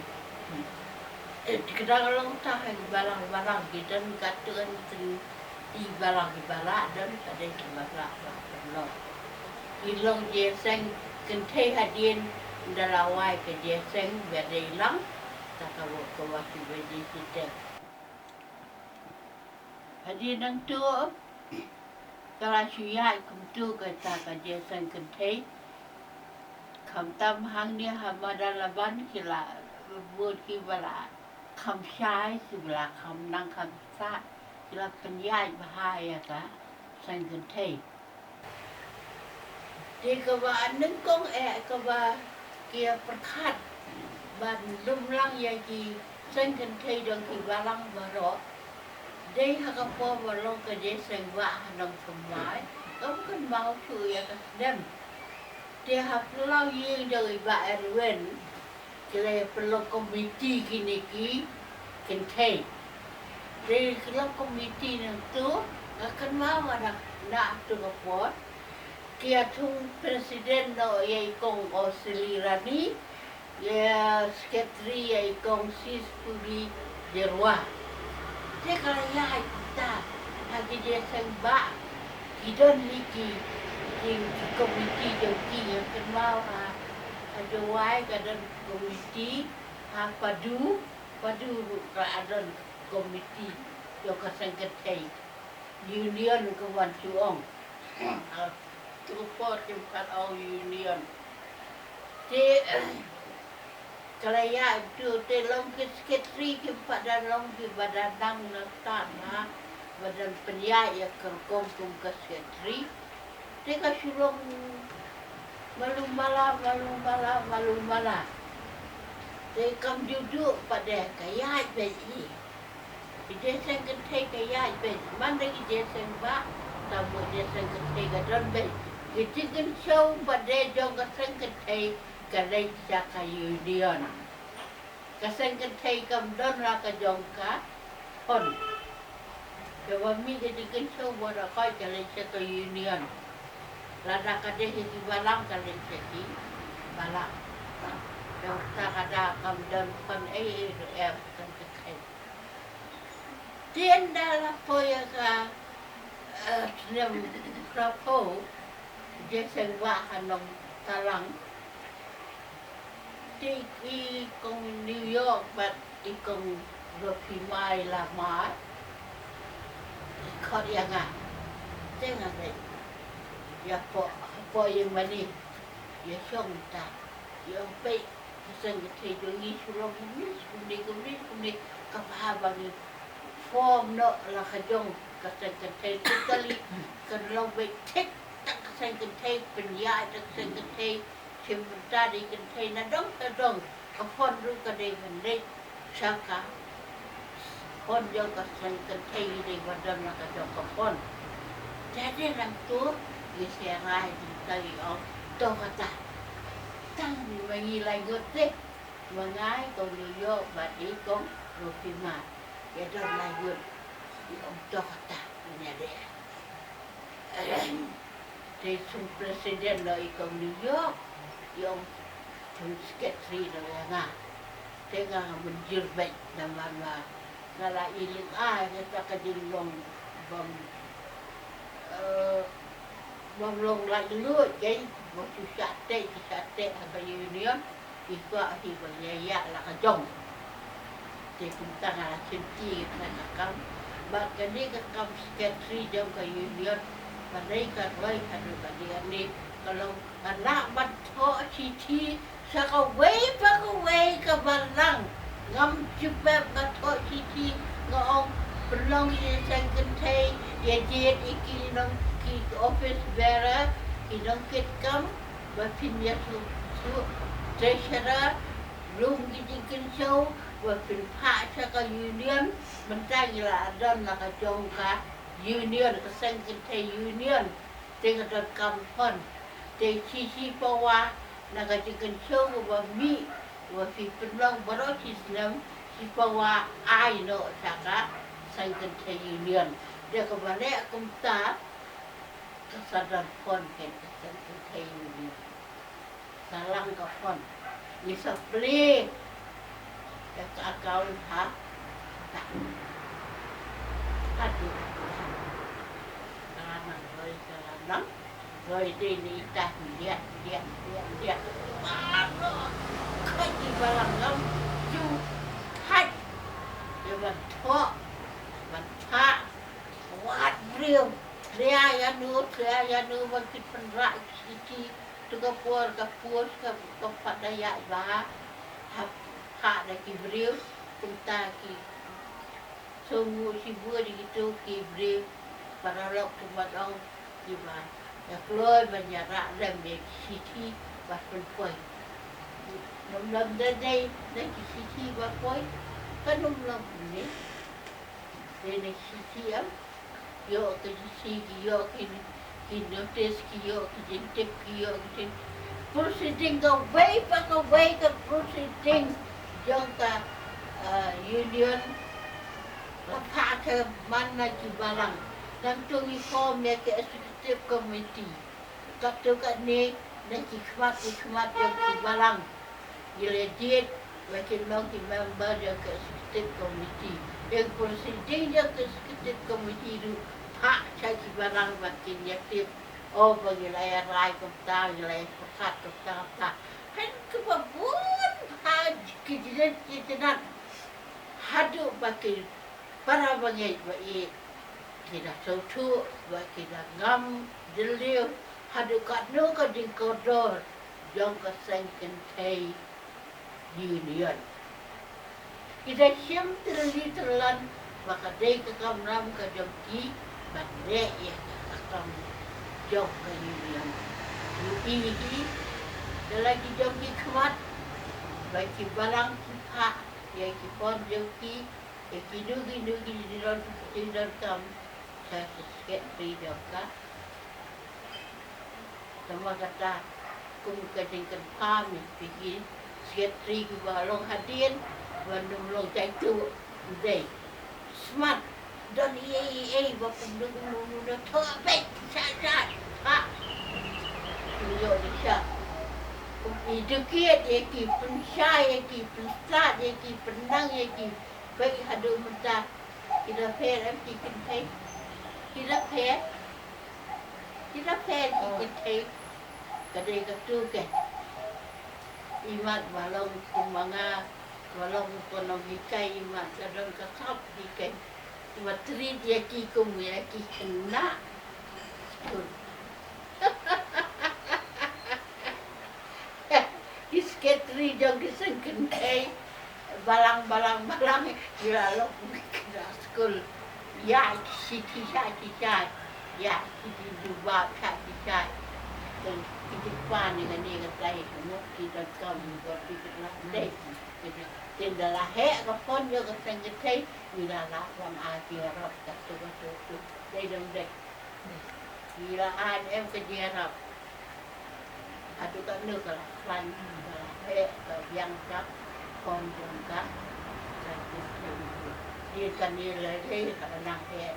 kadang-kadang tahan barang-barang kita katakan di barang-barang dan ada di barang-barang. Ilong jeseng kentai hadin dalawai ke jeseng biar hilang tak kamu kewasi bagi kita. Hadin nang tu kalau syuyai kumtu kata ke jeseng kentai kam tam hang dia hamada laban kila buat kibala kam syai sebelah kam nang kam sa kila penyai bahaya ka sang kentai. Di kebaan nengkong keba kia perkat ban lumlang ya ki sengken thei dong ki balang baro dei hakapo balong ke je sengwa hanong semai kamu kan mau chu ya ka dem dia haplau yeng doi ba erwen kile perlu komiti kini ki ken thei dei kilo komiti nang tu akan mau ada nak tu kapot kia tung presiden no yai kong Australia ni ya sekretari yai kong sis puli jerwa dia kalau yai kita hagi dia sembah kidon liki king komiti joki yang kenal ada wai kadang komiti padu ke adon komiti yo kasengketai union kawan suong Tupor kimpat au union. Te kalaya tu te long sekretari kimpat dan long di badan nang nastan ha badan penyai ya kerkom kum ke sekretari. Te ka sulong malumala. Te kam duduk pada kaya besi. Dia sekretari kaya besi. Mana dia sembah tamu dia sekretari gadon besi. Kita kan show pada jong kaseng ketai kadai caka union. Kaseng ketai kam don ra ka jong ka pon. Kawami jadi kan show boda kau kadai caka union. Lada kadai di balang kadai caki balang. Jong tak ada kam don pon kan ketai. Tienda la poya ka nem rapo dia sengwa hanong talang di kong New York but di kong Rocky Mai lama kau yang jangan deh ya po yang mana ya song ta yang baik seng kita ni suruh kumni kapah form no lah kajong kaseng kita kali kalau baik tek sengken thei penyai tak sengken thei cimta di kenthei na dong kapon ru ka dei vendei saka pon jo ka sengken thei di badan na ka jo kapon jadi nang tu di serai di tali au to kata tang ni mangi lai gote mangai ko New York ba di kong Rocky Ma ya don lai got di to kata ni ada Dia presiden dari New York yang sekretari dari nga tengah menjirbat nama ngala iling kita kajilong bom long lagi lu jadi mau sate apa union itu akhirnya lah kajong dia kita ngala cinti kita kam bahkan dia kam sekretari jam ke union mereka roy kadu dia ni kalau anak batok cici sakawai pakawai ke balang ngam cepat batok cici ngom belong ye sengkentai ye jet iki nong ki office bearer ki nong kit kam bapin ya su treasurer room ki show bapin pak saka union mentagila adon nak jongka union kesengketai union tengah dot kampon te cici pawa naga jikan show wa mi wa fi penlang baro Islam si pawa ai no saka sengketai union dia kebalik kumta kesadar pon ken sengketai union salang ka pon ni supply kau ha. Aduh. Kanan. Rồi đi đi ta lihat. Aduh. Kau di balang ngam. Ju. Hai. Dia bantu. Bantu. Wat beliau. Dia yang nu makin penrak sisi. Tu kapur pada ya bah. Hak dah beliau. Tentang ki. Semua si buat gitu ki beliau. Para lok tempat orang di mana. Ya keluar banyak dalam sisi berpoi. Nom dari sisi berpoi. Kan nom ni. Dari sisi am. Yo ke sisi yo ki notice ki yo ki jentip ki yo ki. Proceeding go way ke proceeding jangka union. Lepas ke mana ki barang. Dan tu reform ya ke executive committee. Kata kat ni nak khidmat yang barang. Legit wakil member dia ke executive committee. Yang proceeding dia ke executive committee tu hak cari barang makin aktif. Oh bagi layar rai kota, layar pekat kota. Kan kebabun haji kejadian haduk bagi para bangit baik. Kita sautu, kita ngam, deliu, hadu kat no ka ding kodor, jong ka sengken tei union. Kita siam terlan, maka dei ka kam ram ka jong ki, bat dei ya ka kam jong ka union. Ini, lagi jong ki kemat, bagi barang kita, ya ki pon jong ki, ya ki dugi di dalam kam. Sikit freedom ka. Sama kata kum kading-kading kami pergi sikit free ke balong hadian bandung long cai tu day. Smart dan bapa dulu dah terbaik saja. Ha. Yo dia. Edukate ki pensai ki pensat ki penang ki baik hadu mentah kita fair ki kentai. Kita pair kita take kadai katu ke imat balong kumanga balong kono gikai imat kadang kakap gikai imat tri dia ki kum ya ki kena isketri jong kisengken balang gila lo kira school. Ya, siti ya, siti dua siti dan kehidupan dengan dia kata semua kita kami berfikirlah deh. Tidak lahir kapon juga sengketai bila lah orang akhirat kata tu dia deh. Bila ada kejiarap, aduh kan nak lah kan lahir yang tak kon jangka dia kan dia lagi nang he.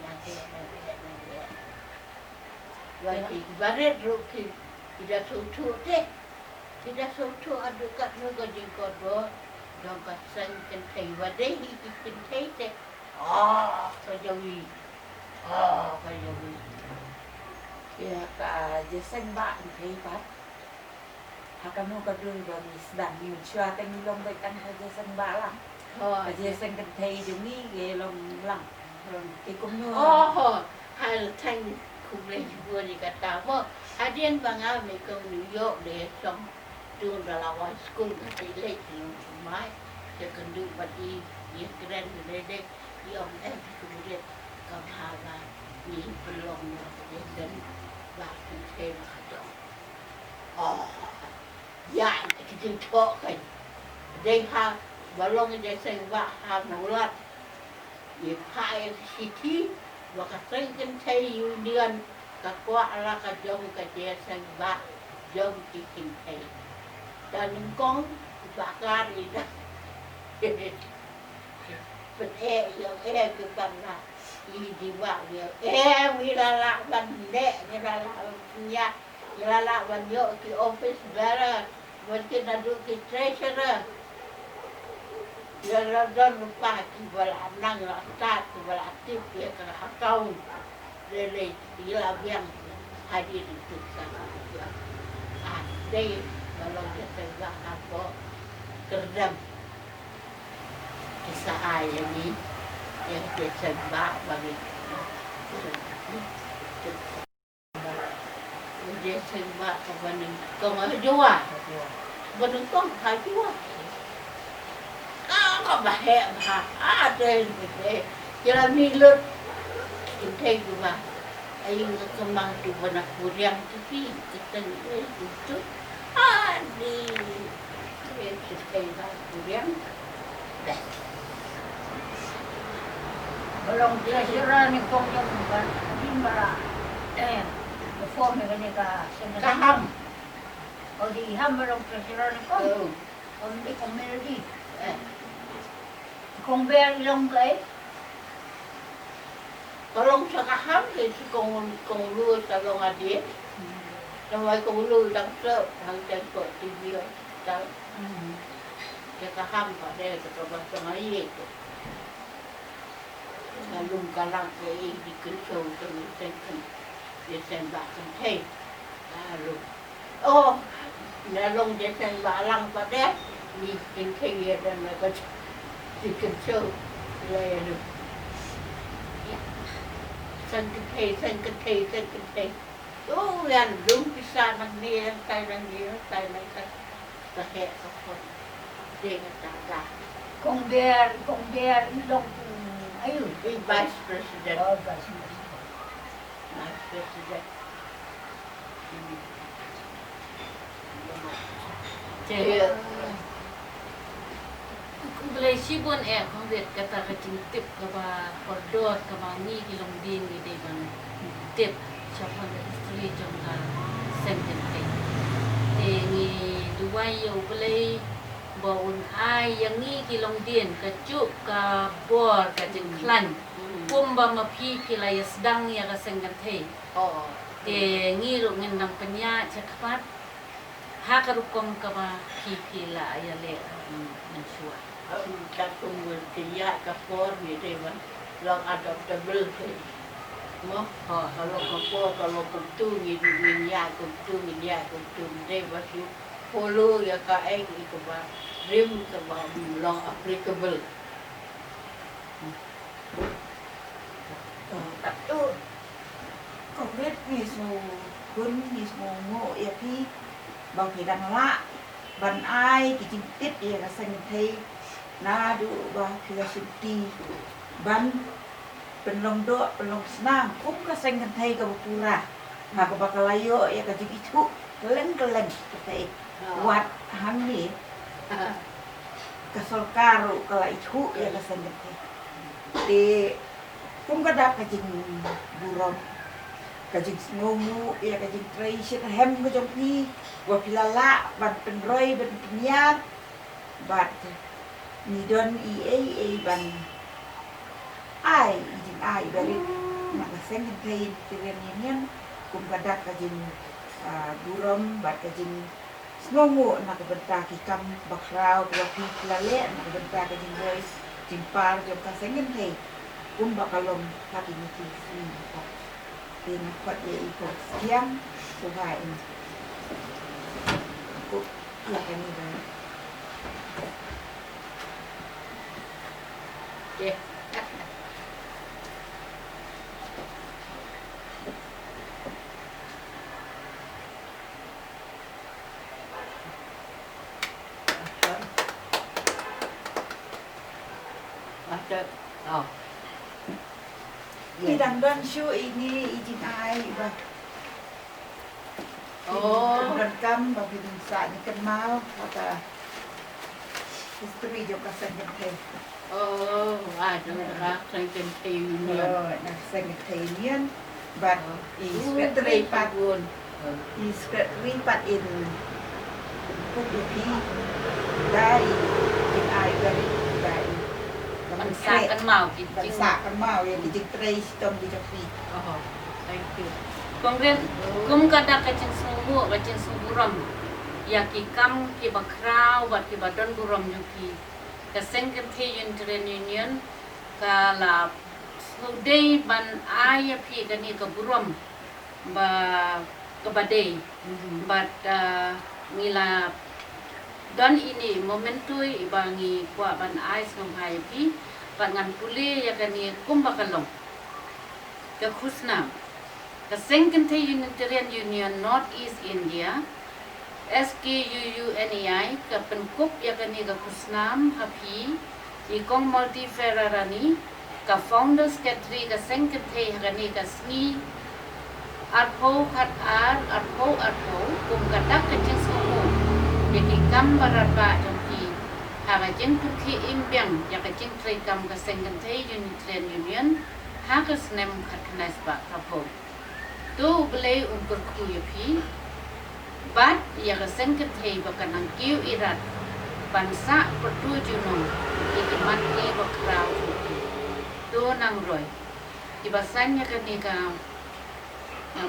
Wajib baret ruki tidak suatu deh. Tidak suatu ada kat negara jengkot dong kasan kentai wadai kentai teh. Kajawi. Kajawi. Ya ka jesen ba kentai pat. Hakamu kadul bagi sedang ni cua teng long baik kan jesen ba lah. Dia sen kentai jumi ge long lang. Ke kumno. Hai thanh cùng lên vừa đi cả ta vợ hadian bangau me kong New York de som tu dalam school ka ile mai ke kendu bagi ye keren de yom kemudian kam haga ni pelong de dan ba ke ya kita tok kan de ha balong de sen ba ha mulat ye pai city wakaseng kentai union kakwa ala ka jong ka jeseng ba jong kiking kai dan kong bakar ida pen yang ke panna i diwa dia wilala ban de wilala nya wilala ban yo ki office bearer mungkin adu ki treasurer Jalan lupa kibala nang la start kibala tip ya ke hakau lele dia biang hadir itu sana dia ada kalau dia tegak apa kerdam kisah ayah ni yang dia sebab bagi dia sebab kepada kau ada jua betul kau hai jua có bà hẹ bà đây thì là mi lợn chúng thấy của bà anh có mang từ bên nào của riêng cái gì cái tên đấy một chút đi cái chúng thấy là của riêng đấy belum dia sira ni kong yang bukan bimbara the form ni kan ka kaham kalau di ham belum sira ni kong on di community kong ber long cái kalau sa kaham thì kong lu sa long adi Rồi kong lu đang sợ hàng chân của TV đó cái kaham ở đây cái các bạn nói gì lùng cả lăng cái đi cứ sâu cho người xem thân để xem bạc xem thấy lùng ô là lùng để xem bạc lăng và đấy đi trên khi vậy là có đi cứ sâu là lùng xem cái thấy ô là lùng cái sa năng đi tay năng tay ta hẹ các con để người ta ra kong ber long ayo Vice President. oh vice President. Jadi Kulai sibun kong lihat kata kacing tip kaba pordot kaba ni kilong din ni devan tip siapa istri jongga sengken kai. Ni dua yo kulai bawun ai yang ni kilong din kajuk ka bor kacing klan kumba mapi kilai sedang ya kasengken kai. Oh. Ngi ru ngendang penya cakap hakarukom kaba pipila ayale mensua. Kita tunggu dia kapor ni devan. Long adoptable kai. Mo kalau kapor kalau kumtu ni ya kumtu devan tu follow ya ka ek ikba rim kaba long applicable. Tu konkret mismo kun mismo ngo ya pi bang hidang la ban ai ki tip ya ka sang thei na du ba philosophy ban penlong do penlong senang kum ka sang thei ka pura ha ka bakalayo ya ka itu keleng thei wat hang ni ka solkaru kala itu ya ka sang thei di kum ka dak ka jing burom kajing ngomu ya kajing tradition hem ko jong pi wa pilala ban penroy ban penyak bat ni don ban ai jing ai bari nak seng thei tiren yen kum kadak kajing burom bat kajing ngomu nak benta ki kam bakrau wa pi pilale nak benta kajing roy jimpar jong ka seng thei kum bakalom kaki ni ti tin quạt để ikut sekian supaya aku lakukan ini. Yeah. Ada. Oh. Hidang don show ini izin ai ba. Oh. Dan kam bagi sa ni kan mau kata history jo kasan jente. Oh, ada rak sengken tayunian. Oh, nak sang Italian but is very pagun. Is very part in Pupupi dari in ai dari dari Mensakan mau Bansa kan mau yang di trace tong di Jafi. Oh, thank you. Kongren kum kada kacing sumburam ya ki kam ki bakrau bat ki badon buram yuki ka Second Unitarian Union ka la day ban aya pi ka ni ka burom ba ka badai but ngila dan ini momentui ibangi kwa ban ais ngampai pi pangan puli ya kani kumbakalong ka khusna ka Second Unitarian Union North East India SKUUNEI ka penkup ya kani ka khusnam hapi ikong multi ferrarani ka founder secretary ka Second kani ka sni arpo khat arpo kum kadak ka jingsumu yaki kam baraba jongki haga jing putki imbyang yaka jing tray kam ka Second Unitarian Union haga snem khat khanas ba kapo to belay unkur kuyapi bat yaka Second bakanang kiu irat bansa pertujunong ikimat ni bakraw to nang roy ibasanya kanika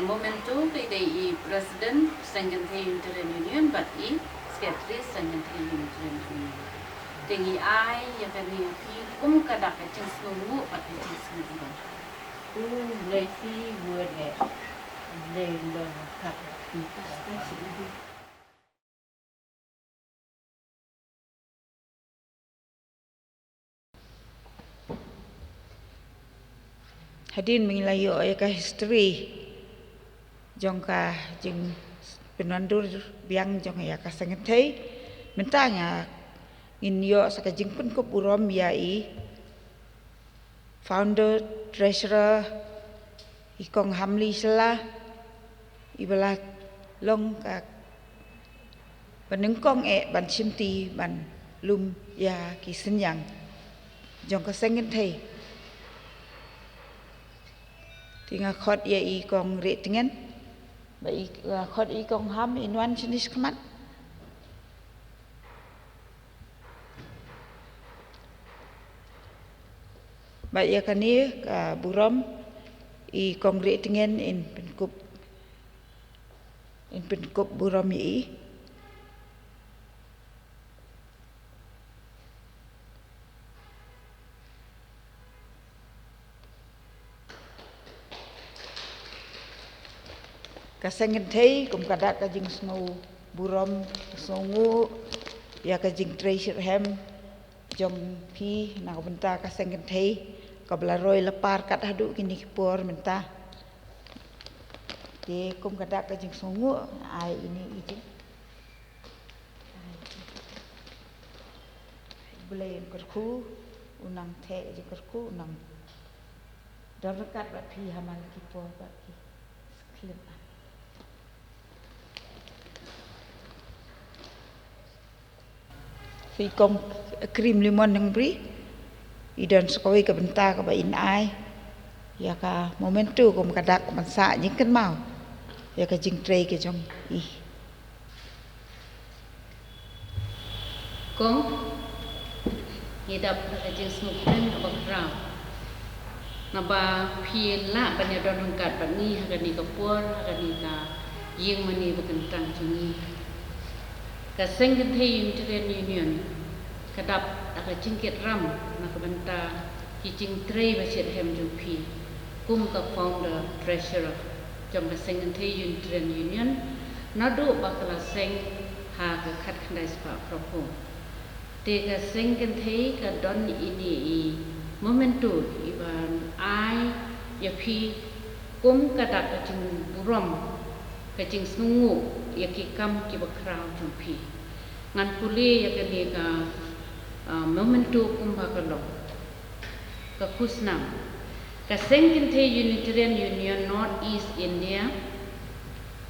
momentu kay president Second Unitarian Union but secretary Second Unitarian Union tingi ay yakani kum kada ka ching sumu pat ching sumu Lesi word le kat Hadin mengilayo ka history jongka jing penandur biang jong ya ka sangatei mentanya inyo saka jing pun ko burom yai founder treasurer ikong hamli sela ibala long ka banengkong ban chimti ban lum ya ki senyang jong ka sangatei tinga khot ya ikong retingen ba khot ikong ham inwan jenis kemat ba ya kani ka burom ikong retingen in penkup burom yi Kasengin thei kum kada ka jing snow burom songu ya ka jing treasure hem jong pi na benta kasengin thei ka bla roi lepar kat hadu kini por menta te kum kada ka jing songu ai ini iji boleh kerku unang the je kerku unang darkat bat pi hamal ki por bat ki klip Phi công cream lemon yang beri idan sekoi ke bentar ke bain ai ya ka momentu kum kadak mansa jingken mau ya ka jing tray ke jong i kong hidap ka jing smuken ka bakraw na ba phi la banya don hangkat ban ni hagani ka por hagani ka yeng mani bakentang jungi ka Second Unitarian Union kadap aka jingket ram na kabanta kijing tray basit hem jupi kum ka founder treasurer jom ka Second Unitarian Union nadu bakala seng ha ka khat khandai spa propo te ka Second ka don ini i momentu iban ai yapi kum kadap ka jing burom ka jing snungu yaki kam ki bakraw jupi ngan puli yakani ka momentu kumbakalok ka khusnam ka Second Unitarian Union North East India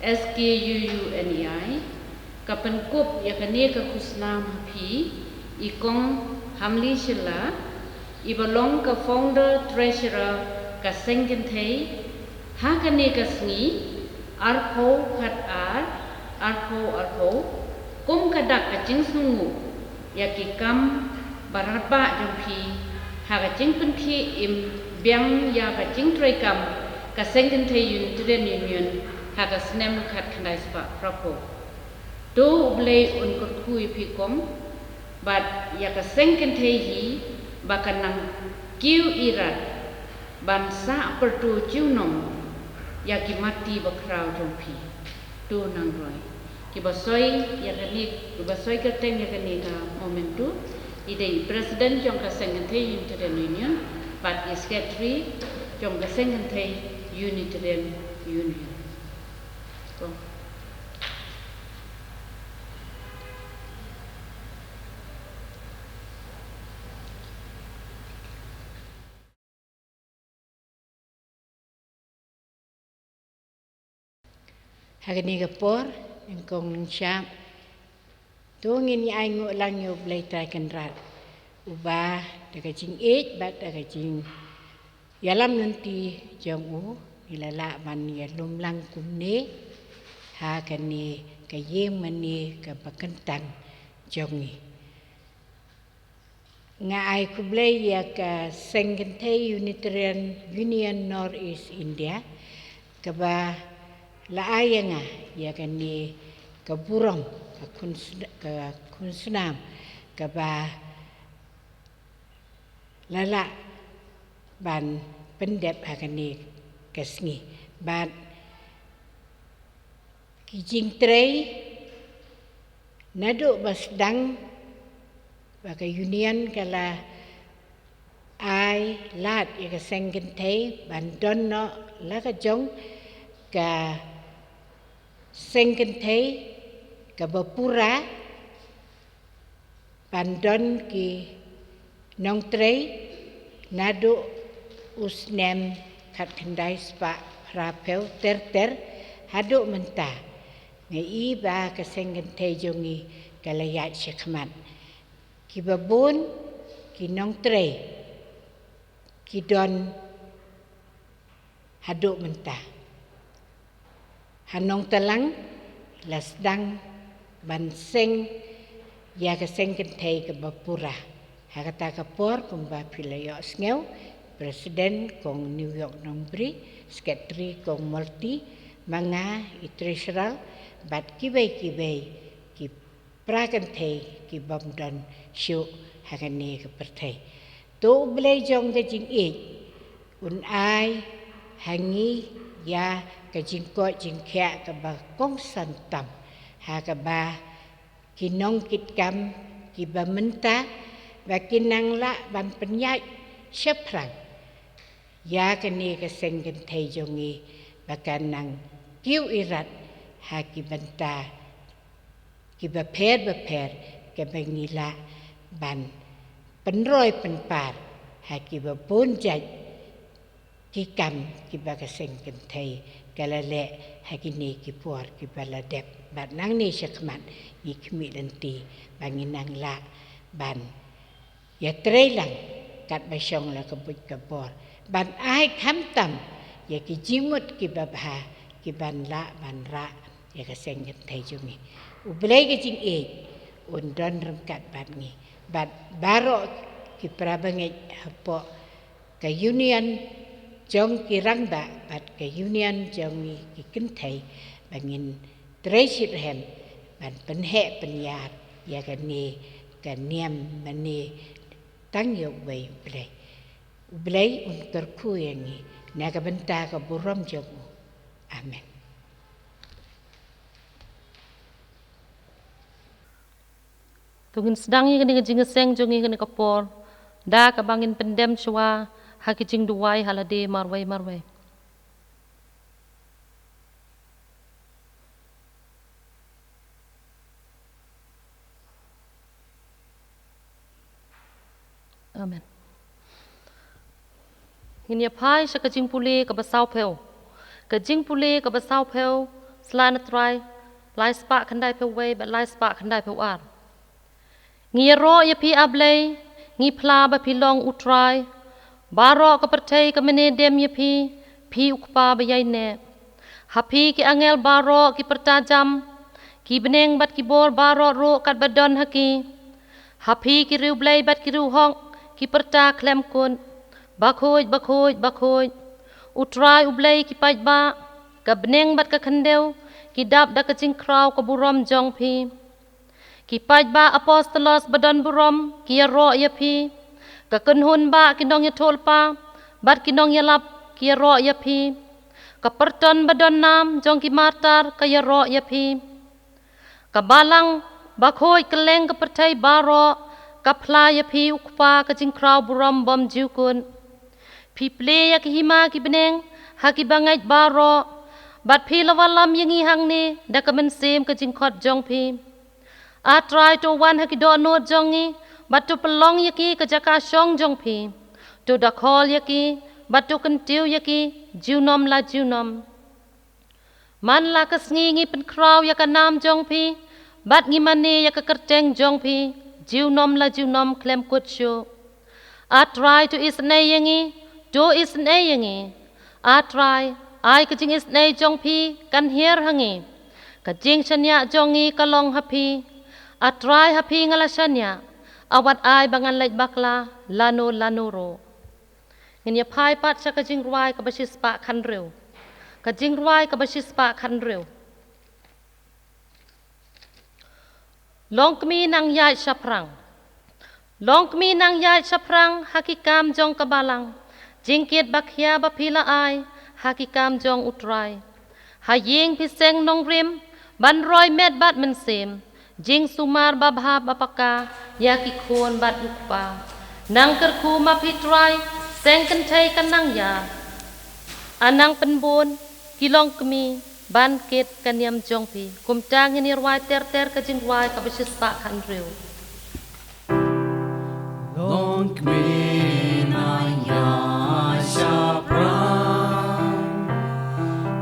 SKUUNEI ka penkup yakani ka khusnam hapi ikong hamli shila ibalong ka founder treasurer ka Second hakani ka sngi arpo khat arpo kum kadak ka jing sungu yaki kam baraba jompi haga jing penki im biang ya ka jing tray kam ka Second Unitarian Union haga snem khat khandai spa propo do blay on kurku ipi kom bat ya ka sengken tehi bakan nang kiu irat bansa pertu ciunom ya ki mati bakrau jompi tu nang roi ki basoi ya kani ki basoi ka tem ya kani ka momentu ide president jong ka sengken tehi Union but is secretary jong ka sengken tehi Unitarian Union. So, hari ni kapor engkong syam tu ngin ai ngok lang yo blai tai kan rat ubah daga jing bat daga jing yalam nanti jong u ilala man ya lum lang kumne ha kan ni ka yem man ni ka bakentang jong ni nga ai ku blai ya ka Sengkente Unitarian Union North East India ka ba la ayanga ya kan ni ka burong ka kunsnam ka ba lala ban pendep akan ni kesni ban kijing trei nado basdang baka union kala ai lat ya ka Sengkente ban donno la ka jong ka Sengkente ka bapura bandon ki nong trei nado usnem kat kendai spa rapel ter hado menta ngai ba ka Sengkente jongi kalayat syakmat ki babun ki nong trei ki don hado menta hanong talang lasdang banseng ya ka Sengkente ka bapura hakata ka por kumba pilayo sngew presiden kong New York nombri secretary kong multi manga i treasurer bat kibay ki prakante ki bamdan syu hakane ka pertai to blai jong ka jing un ai hangi ya ka jingko jingkya ka ba kong santam ha ka ba kinong kitkam ki ba menta ba kinang la ban penyai seprang ya ka ni ka Sengkente jongi ba kanang kiu irat ha ki banta ki ba per ka bangila ban penroi penpar ha ki ba bonjai ki kam ki ba ka Sengkente kalale hakini ki puar ki baladep bat nang ni syakmat ni kmi lenti banginang la ban ya treilang kat basyong la kebut kabor ban ai khamtam ya ki jimut ki babha ki ban la ban ra ya ka Sengkente jungi ublai ki jing undon rengkat bat ni bat baro ki prabangai hapo ka union jong ki rangda bat ka union jong ki kentai bangin tresit hem ban penhe penyar ya ka ni ka niam mani tang yo wei blai un terku yang ni na ka benta ka buram jong amen tungin sedang ni kini jingeseng jongi kini kapor da ka bangin pendem chua hakijing duwai halade marwai amen ini pai sa kajing pule ka basau peu kajing pule ka basau peu slan try lai spa khandai peu wei but lai spa khandai peu ar ngi ro ya pi ablei ngi pla ba pi long utrai baro ka pertai ka mene dem ya pi ukpa ba yai ne hapi ki angel baro ki pertajam ki beneng bat ki bor baro ro kat badon haki hapi ki riu blai bat ki riu hong ki perta klem kun bakhoj utrai ublai ki paj ba ka beneng bat ka khandeu ki dap da ka jing kraw ka buram jong pi ki paj ba apostolos badan burom ki ro ya pi ka kun hun ba kinong ya tol pa bat kinong ya lap ki ro ya pi ka perton badan nam jong ki martar ka ya ro ya pi ka balang ba khoi keleng ka pertai baro ka phla ya pi ukpa ka jing kraw burom bom jukun pi ple ya ki hima ki beneng ha ki bangai baro bat pi lawalam yangi hang ni da ka men sem ka jing khot jong pi a try to one ha ki do no jongi bat to pelong ya ki ka jaka shong jong pi to da khol ya ki bat to kan tiu ya ki junom la junom man la ka sngi ngi pen kraw ya ka nam jong pi bat ngi mane ya ka kerteng jong pi junom la junom klem kut shu a try to is nay yangi do is nay yangi a try ai ka jing is nay jong pi kan hier hangi ka jing chanya jongi ka long hapi a try hapi ngala chanya awat ai bangan lek bakla lano ro ngin ya pai pat cha ka jing ruai ka basis pa khan reu ka jing ruai ka basis pa khan reu long kmi nang yai shaprang long kmi nang yai shaprang hakikam jong kabalang jingkit bakhya bapila ai hakikam jong utrai haying piseng nong rim ban roi met bat men sem jing sumar babha bapaka yaki khon bat ukpa nang kerku mapitrai seng kan thai kan nang ya anang penbon kilong kmi ban ket kanyam jong pi kum tang ni rwai ter ka jing rwai ka bisis pa khan reu long kmi na ya shaprang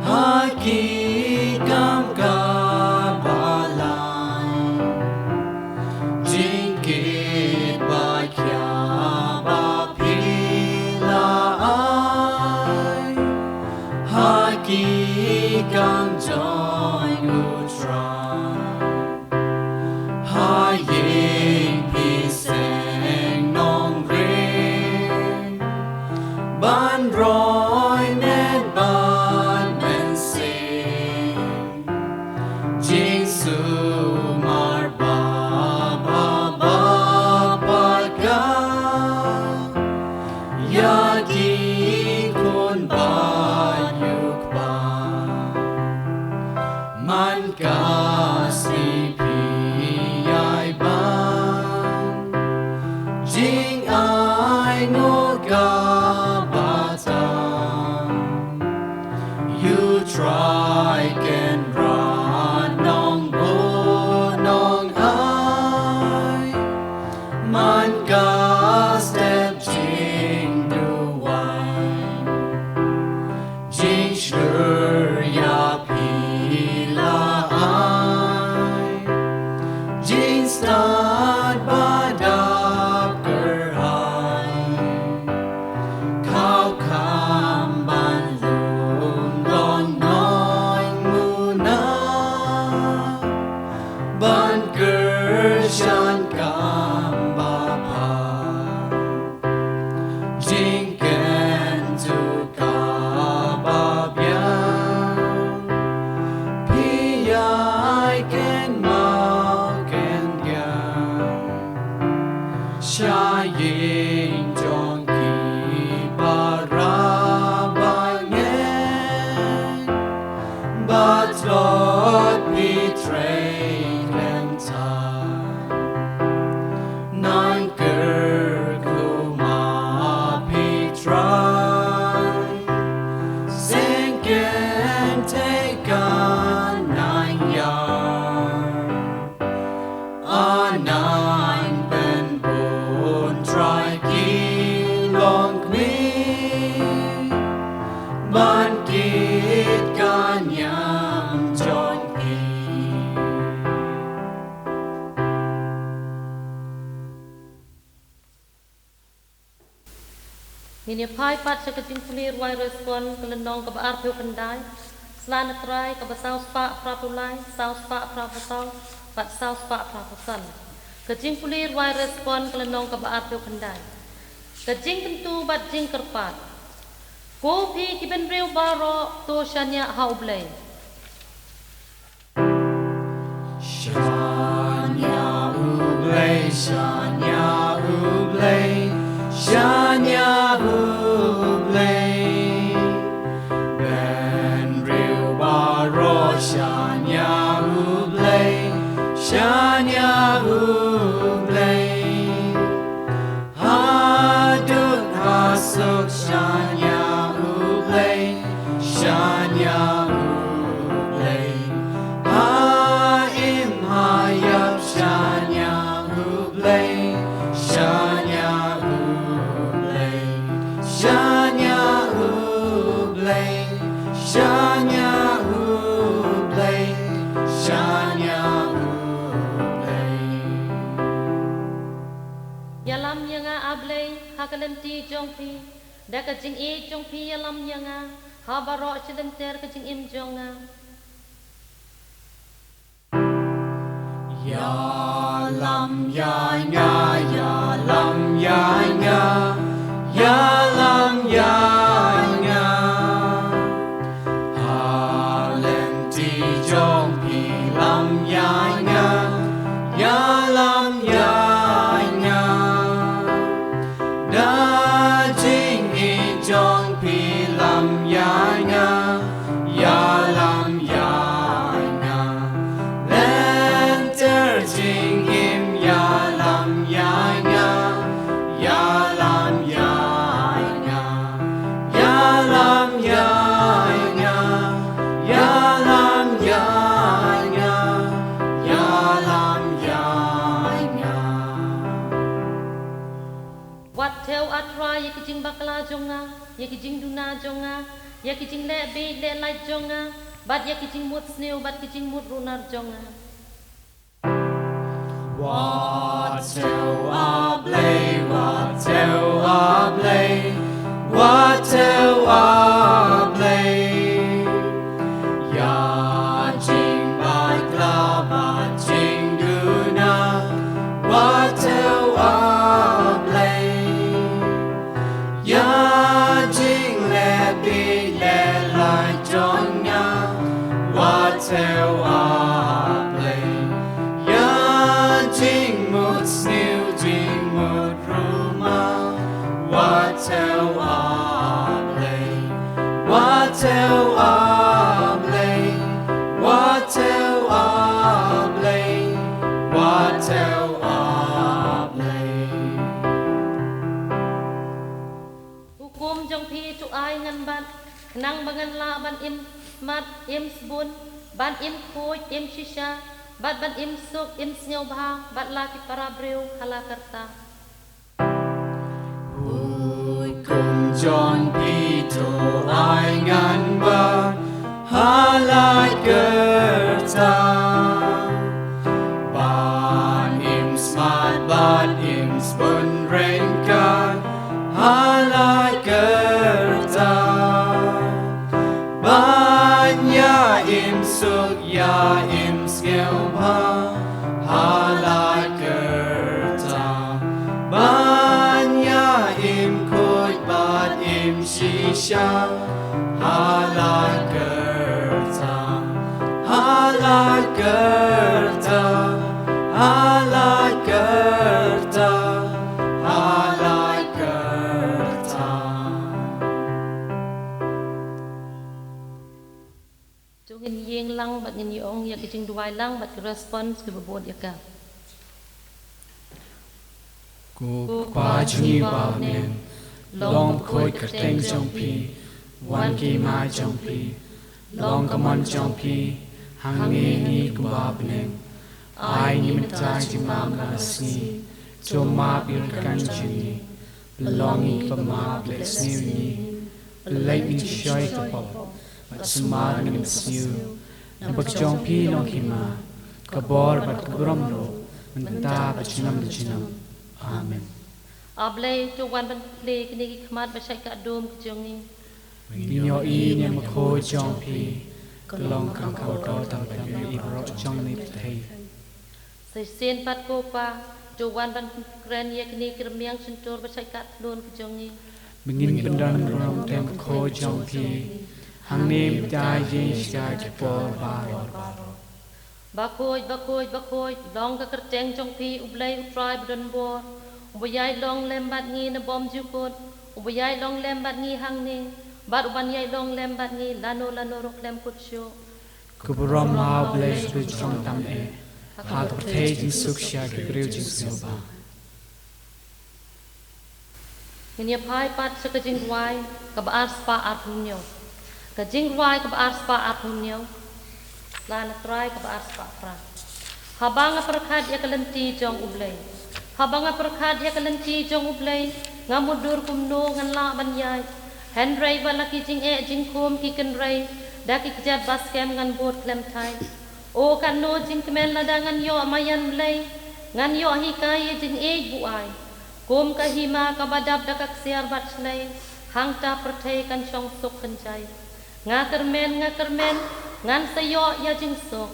haki kam ka balai jingkit ba kya ba pila ai haki kam join utrai haying piseng nong ring ban roi net ban men sing jing su mar ba ba ba ba ka yaki kun ba yuk ba man ka si pi ai ban jing ai ngo ka ba tam you try can run nong bo nong ai man ka step jing du wine jing sure ya pi la ai jing start ba dap ker hai khao kham ban lum long noi mu na ban ker shan kam ba pa jing ken tu ka ba biang pi ai ken ma ken yang sha ying jong ki ba ra ba ngen but Lord we train them time nine ker kuma pi try sing can take on 9 yard nine pen bone try ki long me ban kit kanyam jong pi ngin ya pai pat cha ka jing puli rwai respond ka nong ka ba ar pheu kan dai slan trai ka ba sau spa pra pulai sau spa pra pasau pat sau spa pra pasan ka jing puli rwai respond ka nong ka ba ar pheu kan dai ka jing tentu bat jing kerpat ko phi ki ben reu baro to shanya hau blai Shanya Shanya Ublay, Shanya Ublay, Ben Riwaro Shanya Ublay, Shanya Ublay, Hadut Hasuk Shanya Ublay, Shanya Ublay, Ha'im Hayab Shanya Ublay, Shanya Ublay, Shanya Ublay, Shanya Ublay, Shanya Ublay. Yalam yanga ablay hakalenti jongpi daka jing e jongpi yalam yanga habaro chilenter ka jing im jonga Yalam yanga, yalam yanga, yalam yanga, halenti jongpi lam yanga, yalam yanga, da jing e jongpi lam yanga, yalam yanga, lenter jing im yalam yanga, yalam yanga, yalam yanga, yalam yanga, yalam yanga. wat theo atra yakijing bakla jonga yakijing duna jonga yakijing le be le lai jonga bat yakijing mut sneu bat kijing mut runar jonga Wattel ablay, wattel ablay, wattel ablay. Ya jing bakla, ba jing duna, wattel ablay. Ya jing le bi le lai jonga, wattel ablay. Ya jing mut snew jing mut ruma, wattel ablay, wattel ablay, wattel ablay, wattel ablay. hukum jongpi tu ai ngan bat nang bangan la ban im mat im sbun ban im khoi im shisha bat ban im suk im sneu bha bat la ki parabreu halakarta Hukum John Peter ai ngan ba halai kerta ban im smart ban im spun rengkan halai kerta ban ya im suk ya im skeu ba halai kerta ban ya im khoi ban im shisha halai kerta halai kerta halai kerta halai kerta. tu ngin yeng lang bat ngin yong yakijing duai lang bat ki response ki bobot yakap Ku kwa chungi bao nen, long khoi ka teng trong pi, wan ki mai trong pi, long ka mon trong pi, hang nge ni ku ba nen, ai ni mit tai ti mam la sni, cho ma pi kan chuni, belongi ka ma bless ni, belai ni shoi ka pop, but smart ni sniu, na bak trong pi long ki ma, ka bor bat ka brom ro, menta bat chinam de chinam. Amen. ablay tu wan ban ple kini ki khmat ba shai ka dom ki jongi Binyo i ni ma kho chong pi, ka long kang khao to tam pa i ro chong ni thei. sai sen pat ko pa tu wan ban kren ye kini kremiang suntur ba shai ka don ki jongi Bingin bendan rong tem kho chong pi, hang nim dai yin sky to por ba ro. ba khôi long ka kerteng trong phi ublei utrai bden bor ubay long lem bat ngi na bom jukot ubay long lem bat ngi hang ni bat uban yai long lem bat ngi lano rok lem kutsyo Kuburom ma bless with trong tam e ha to te jing suksha ke griu jing silba Ngenia pai pat sa ka jing wai ka baar spa at hunyo ka jing wai ka baar spa at hunyo la na try ka baar spa fra habanga perkhat ya kalenti jong ublei habanga perkhat ya kalenti jong ublei ngamudur kumno ngan la banyai Henry balaki jing e jing kum ki ken rai daki kjat baskem ngan bot klem thai o kan no jing kemen ladangan yo amayan mlei ngan yo hi kai jing e bu ai kum ka hima ka badab dakak siar bat slei hang ta perthai kan chong sok kan jai nga kermen ngan sayo ya jing sok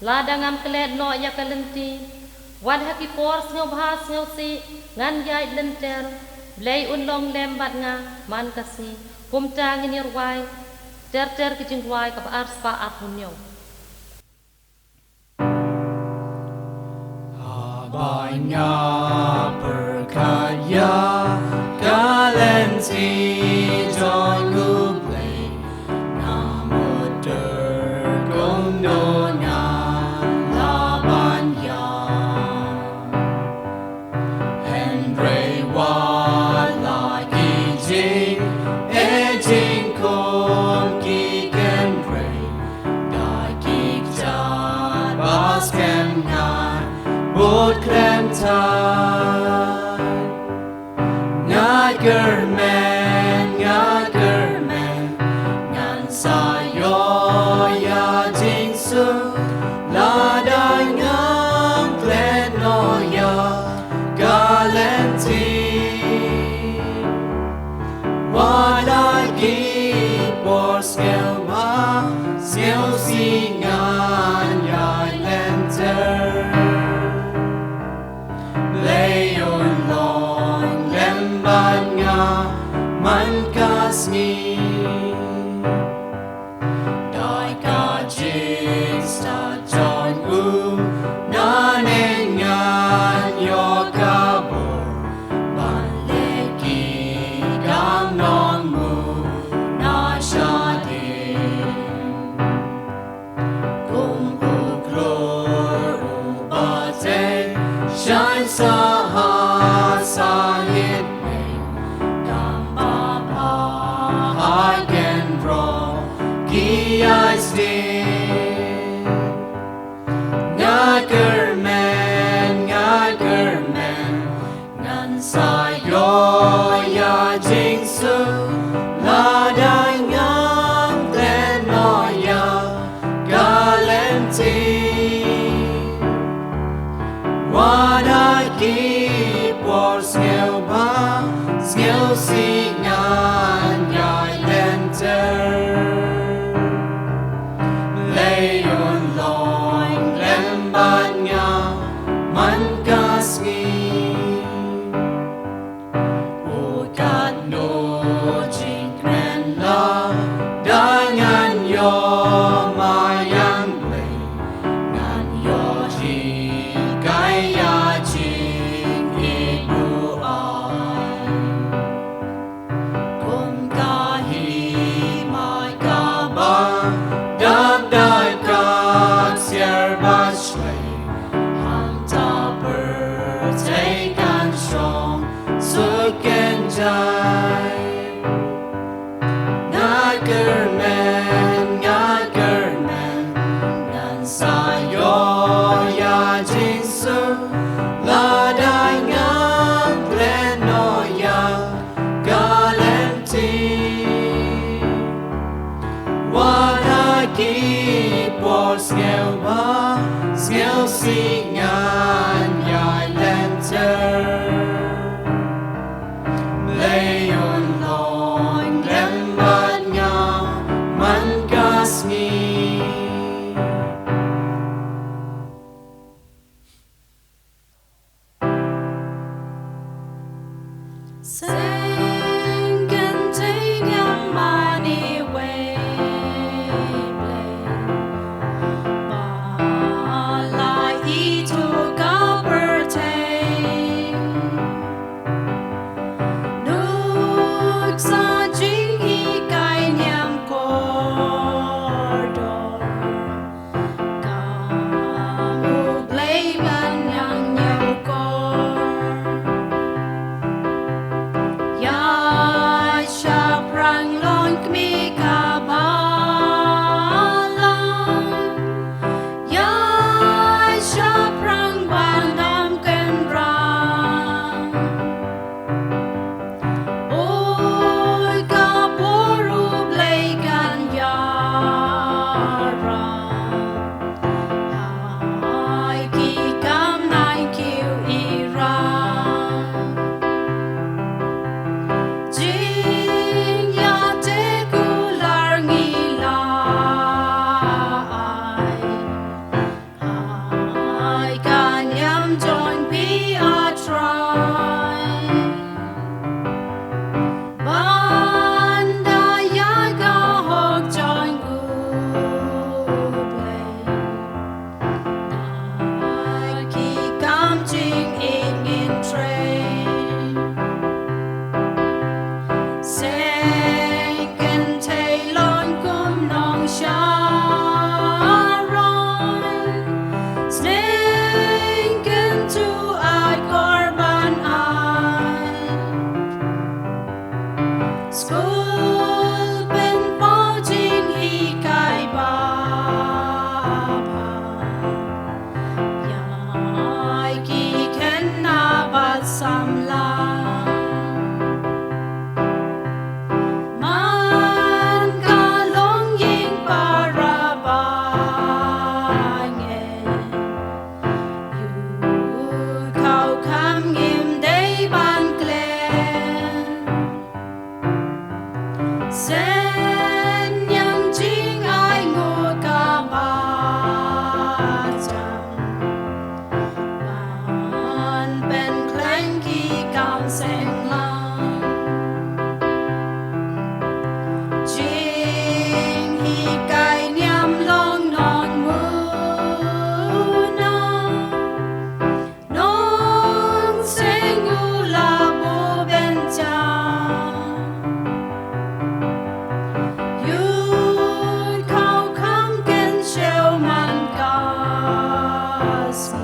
ladangam klet no ya kalenti wad happy pors ngau bhas ngau si ngan yai lenter blei un long lem bat nga man kasi kum ta nginir wai ter ke jing wai ka baar spa at hunyo Abanya perkaya kalenti jong ublei namudur kumno ngan labanya Henry walaki jing e jing kum ki ken rei dai ki jat baskem ngan bot klem thai ngài kermen ngan sayo ya jing su la dai ngam klen no ya galenti Wadagi por skell si ngan yai lenter Leon long lemban nga man kasmi Dai ka jing sta John nanen ngan yo kabor ban leki gam non mu na shadin Kum uklor ubate shine sa hit me dam ba pa I can draw ki I stay Ngakermen ngan sayo ya jing su la dai ngam klen no ya galenti Wadagi por skell si ngan yai lenter Leon long lemban nga man kasmi O kat no jing kren la dangan yo mayang blei ngan yo hi kaya jing ibu ai Kum kahi mai kaba dab dai kak siar bashlei han ta per take and strong suk and jai Ngakermen ngan sayo ya jing su la dai ngam klen no ya galenti Wadagi por skell si ngan yai lenter Leon long lemban nga man kasmi Sing and take your money away, play. School bên phố chính hi cài ba Yai ki ken na ba sam la Man ka long ying para ba nghe You khao kham nghiêm day ban glen Sen yang jing ai ngô ca ba chang Man ben klang ki cao sen lang Jing hi kai niam long non mu na Nong sen ngu la bo ben chang You khao kham ken sheo man ka si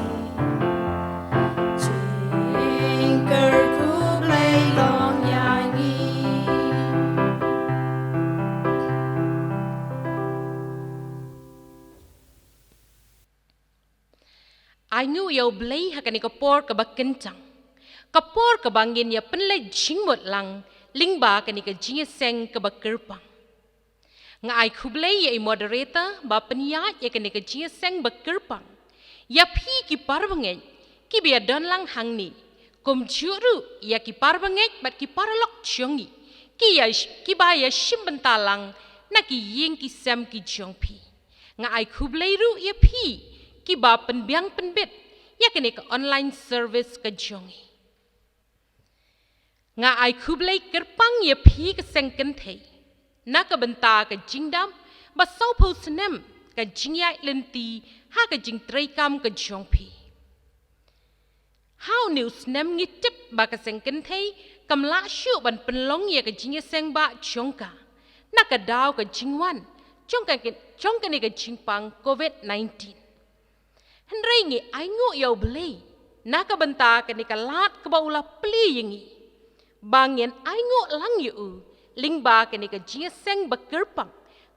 Jing ker ku play long ya ngi I knew you blay hakani kapor ka bakentang. Kapor ka bangin ya penle jingmot lang lingba kani ka jingeseng ka bakirpang. Nga ai kublay ya moderator ba penyat ya kani ka jingeseng bakirpang. Ya pi ki parbangen ki biya don lang hangni. Kom juru ya ki parbangen bat ki paralok chiongi. Ki ba ya shimbentalang na ki ying ki sem ki jongpi. Nga ai kublay ru ya pi ki ba penbiang penbit ya kini ke online service ke jongi. Nga ai kublay kerpang ya pi ke sengken thei. Na ke benta ke jingdam ba saupo senem ke jingyai lenti ha ke jing treikam ke jongpi. How news nem ngitip ba ke sengken thei kam la syu ban penlong ya ke jingya seng ba jongka. Na ke daw ke jingwan jongka ni ke jingpang COVID-19. Henry ngi ai ngu yau beli. Naka benta ke ni kalat ke baula pli yengi. Bangyen ai ngu lang yu. Lingba ke ni ke jia seng bekerpang.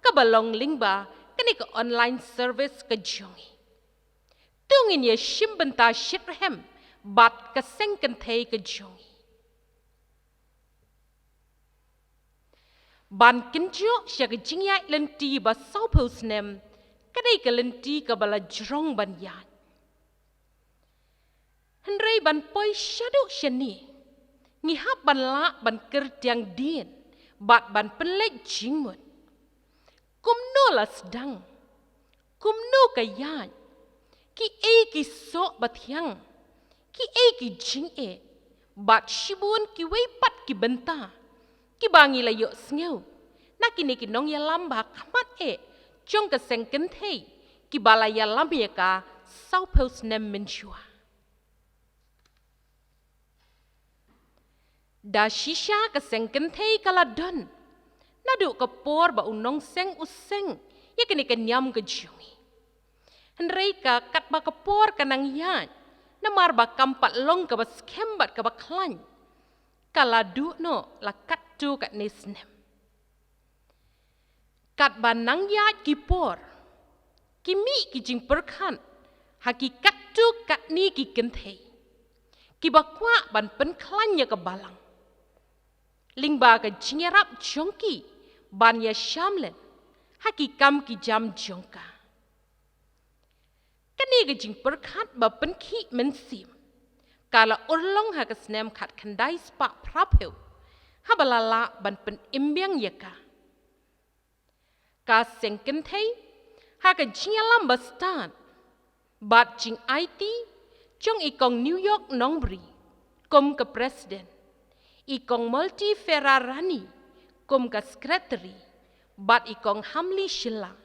Ke balong lingba ke ni ke online service ke jongi. Tungin ye shim benta shitrahem. Bat ke seng kentei ke jongi. Ban kenjo siya ke jingyai lenti ba saupos nem. Kadai ke lenti ke bala jerong ban yan. Henry ban poi syadu syani. Ngihap ban la ban kertiang dien. Bat ban penlek jingmut. Kumno la sedang. Kumno ke yan. Ki ki sok batiang. Ki ki jing Bat shibun ki weipat ki benta. Ki bangi la yok sngeu. Na kini ki nong ya lamba kamat Jong ke sengken thei ki balaya lamia ka saupos nem menshua. Da shisha ke sengken thei kala don. Nadu ke por ba unong seng useng ya kini ke nyam ke jongi. Henry ka kat ba ke por kanang yan. Namar ba kampat long ke ba skembat ke ba klan. Kala du no la kat tu kat nesnem. Kat banang ya kipor, kimi ki jing perkan, hakikat tu kat ni ki kentei, ki bakwa ban penklan ya ke balang, lingba ke jingerap jongki, ban ya shamlen, hakikam ki jam jongka. Kani ke jing perkan ba penki mensim, kala urlong ha ke snem kat kendai spak prapeu, ha balala ban pen imbiang ya ka. Ka sengken thei ha ka jingalam bastan bat jing IT jong ikong New York Nongbri kom ke presiden ikong multi Ferrarani kom ke secretary bat ikong Hamli Shilla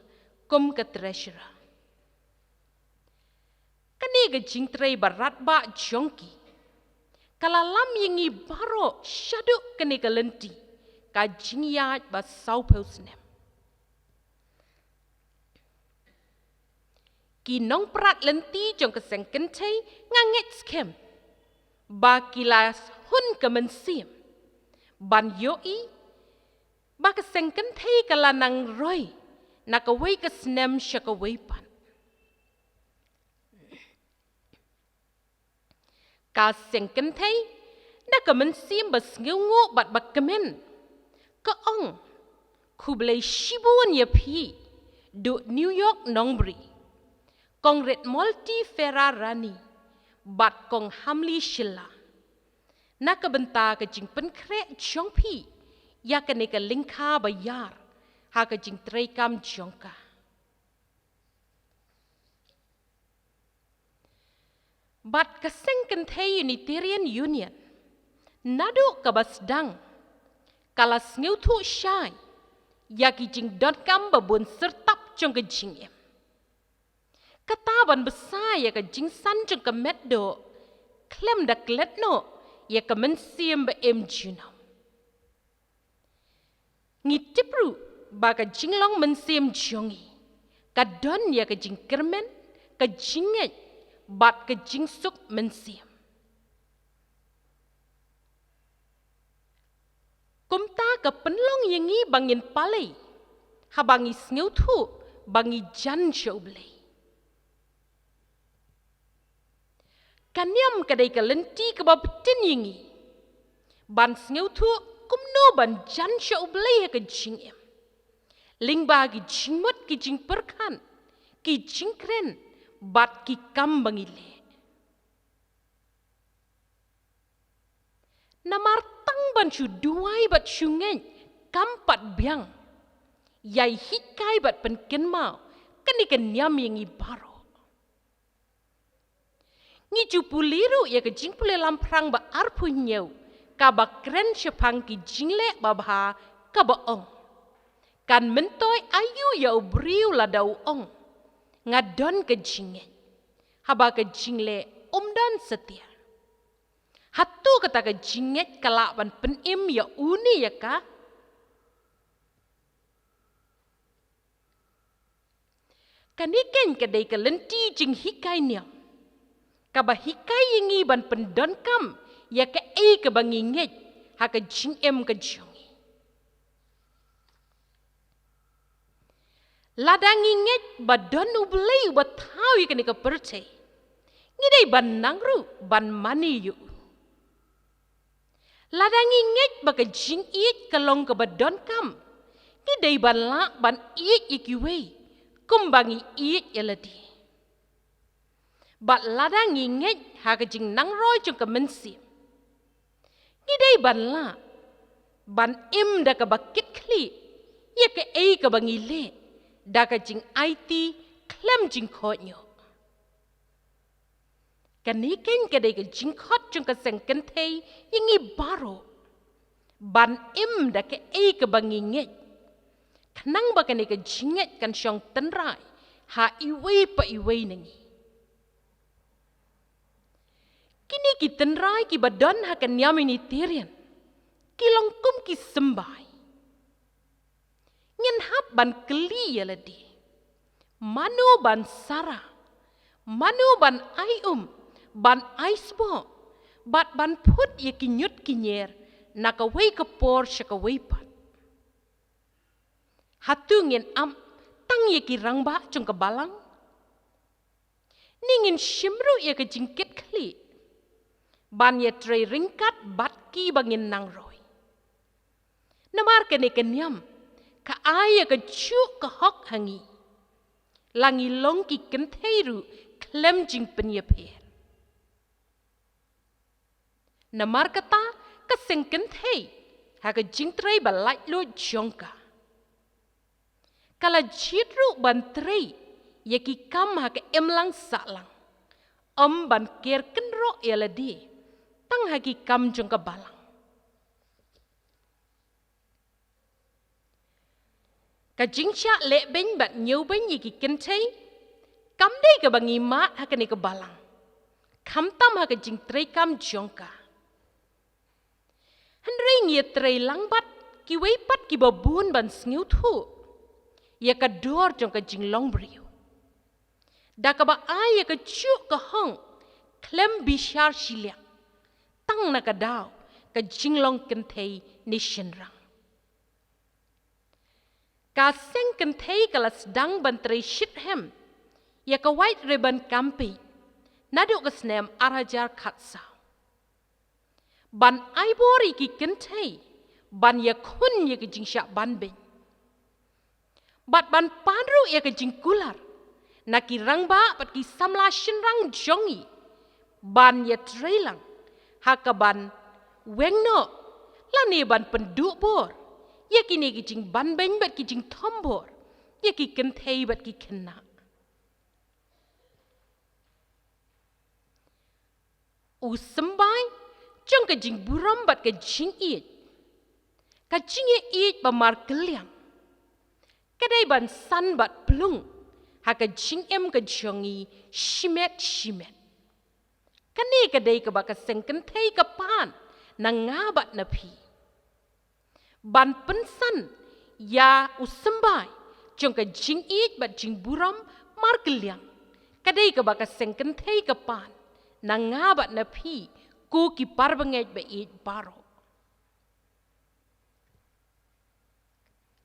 kom ke treasurer kani ke jing trei barat ba jongki kala lam yengi baro syaduk kani ke lenti ka jingyat ba saupos nem ki nong prat lenti jong ke sengken thei nganget skem ba kilas hun ke mensim ban yoi Baka sengken thei kalanang roy nakaway ka snem siya kawaypan. Ka sengken thei nakamansim bas ngungu bat bakamen kaong kublay shibuan ya pi do New York Nongbri kongret multi Ferrarani bat kong hamli shilla nakabenta ka jing penkre chong pi ya ka ne ka lingka bayar ha ka jing trekam jongka. Bat kasengken thei Unitarian Union nado kabasdang kalas ngeutu syai yaki jing .com babun sertap jong ke jing em. Kataban besar ya ke jing san jong ke meddo klem dak letno ya ke mensiem be em junam. Ngitipru baga jing long mensiem jongi kadon ya ke jing kermen ke jinget bat ke jing suk mensiem. Kumta ke penlong yengi bangin palai habangi sneu tu bangi jan joblei. Kanyam kadai ke lenti ke babitin yengi ban sneu tu kumno ban jan joblei ke jing em. Ling bagi jing mut ki jing perkan ki jing kren bat ki kam bangi le. Namar tang ban chu duai bat shungen kampat biang yai hikai bat penken mau kani kenyam yang ibaro ngi chu puliru ya ke jing pule lamprang ba arpu nyeu ka ba kren sepang ki jingle ba bha ka ba ong kan mentoi ayu ya ubriu la dau ong ngadon ke jinge haba ke jingle umdan setia. Hatu kata ke jinget kalaban penim ya uni ya ka. Kaniken kedai ke lenti jing hikai niam. Kaba hikai yengi ban pendon kam ya ke ke banginget ha ke jing em ke jongi. Ladang inget badon ublei ubat tau ya ke ni ke percay. Ngidai ban nangru ban mani yu. Ladang inget baka jing iit kalong ke badon kam. Ngidai ban la ban iit ikiwei. Kumbangi iit yaladi. Bat ladang inget ha ke jing nangroy jong ke mensim. Ngidai ban la ban im da ke bakit kli. Ya ke ke bangi le. Da ke jing IT klem jing konyo. Kaniken kedai ke jingkot jong ke sengken thei yengi baro. Ban im da ke ke banginget. Kanang ba kani ke jinget kan syong tenrai. Ha iwei pa iwei nengi. Kini ki tenrai ki badon ha kan yamini tirian. Kilong kum ki sembai. Ngen hap ban keli yaladi. Manu ban sara. Manu ban ayum. Ban aisbo, bat ban put ye kinyut kinyer, nakaway kapor siya kawaypan. Hatungin tang ye kirangba jong kabalang. Ningin shimru ye kajingkit kli. Ban ye tray ringkat bat ki bangin nangroy. Namar kene kenyam, ka aya ka chuk ka hok hangi. Langi long ki kenteiru klem jing penyeper. Namar kata kasengken thei ha ka jingtrai balai lo jongka. Kala jitru ban trei ye ki kam ha ka emlang salang. Ban ker kenro yaladi tang ha ki kam jongka balang. Ka jingcha le ben bat nyau ben ye ki kenthei kam dei ka bangi mat ha ka ni ka balang. Kam tam ha ka jingtrai kam jongka. Henry ngiat tray langbat ki weipat ki babun ban sngiu tu. Ya ka dor jong ka jinglong brio. Da ka ba ay ya ka chuk ka hong klem bishar shilyak. Tang na ka daw ka jinglong kentay ni shenrang. Kaseng kentai kala sedang bantrai shithem. Ya ka white ribbon kampi. Naduk kesnem arajar katsa. Ban aibori ki kentai. Ban ya kun ya ke jing syak ban ben. Bat ban panru ya ke jing kular. Naki rang ba pat ki samla shin rang jongi. Ban ya trailang. Haka ban wengno. Lani ban penduk bor. Ya kini ki jing ban ben bat ki jing tombor. Ya ki kentai bat ki kena. Usembai jong ke jing buram bat ke jing it. Ka jing it ba mar keliang. Kadai ban san bat plung. Haka jing ke jongi shimet. Kani kadai ke baka sengkentai ke pan. Nang ngabat na pi. Ban pensan ya usembai jong ke jing it bat jing buram mar keliang. Kadai ke baka sengkentai ke pan. Nang ngabat na pi ku ki parbanget ba it baro.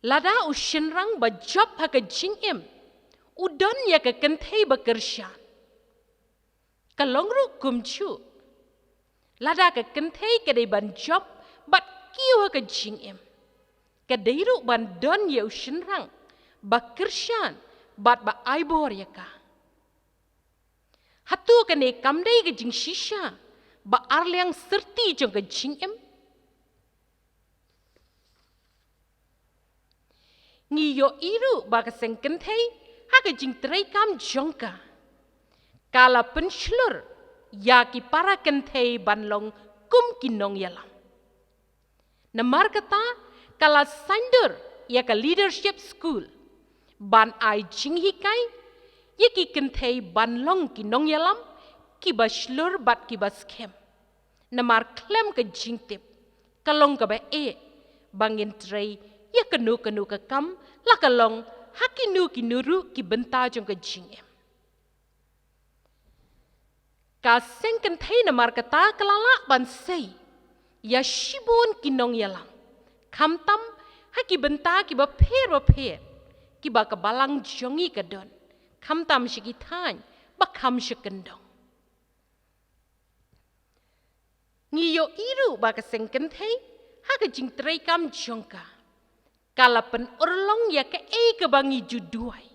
Lada ushinrang ba job ha ka jingim. Udon ya ka kentai ba kersyan. Kalongru kumchu. Lada ka kentai kadai ban job bat kiyo ha ka jingim. Kadai ru ban don ya ushinrang ba kersyan bat ba aibor ya ka. Hatu kene kamdai ke jing shisha ba arliang serti jong ke jing Ngiyo iru ba ke sengkentai ha ke jing terai kam jongka. Kala penslur ya ki para kentai banlong kum kinong yalam. Namar kata kala sandur ya ke leadership school ban ai jing hikai. Yaki kentai banlong ki nong yalam, ki baslur bat ki baskem. Namar klem ke jingtip, kalong ke ba bangin tray, ya kenu ke kam, la kalong, hakinu ki nuru ki benta jong ke jingem. Kaseng kentai namar kata kalala ban say, ya shibun ki nong yalam, kam tam, haki benta ki ba per, ki ba kebalang jongi ke don. Kam tam shikitan, bakam shikendong. Ngiyo iru baka sengkentai, haka jing terai kam jongka. Kala pen urlong ya ke ke bangi juduai.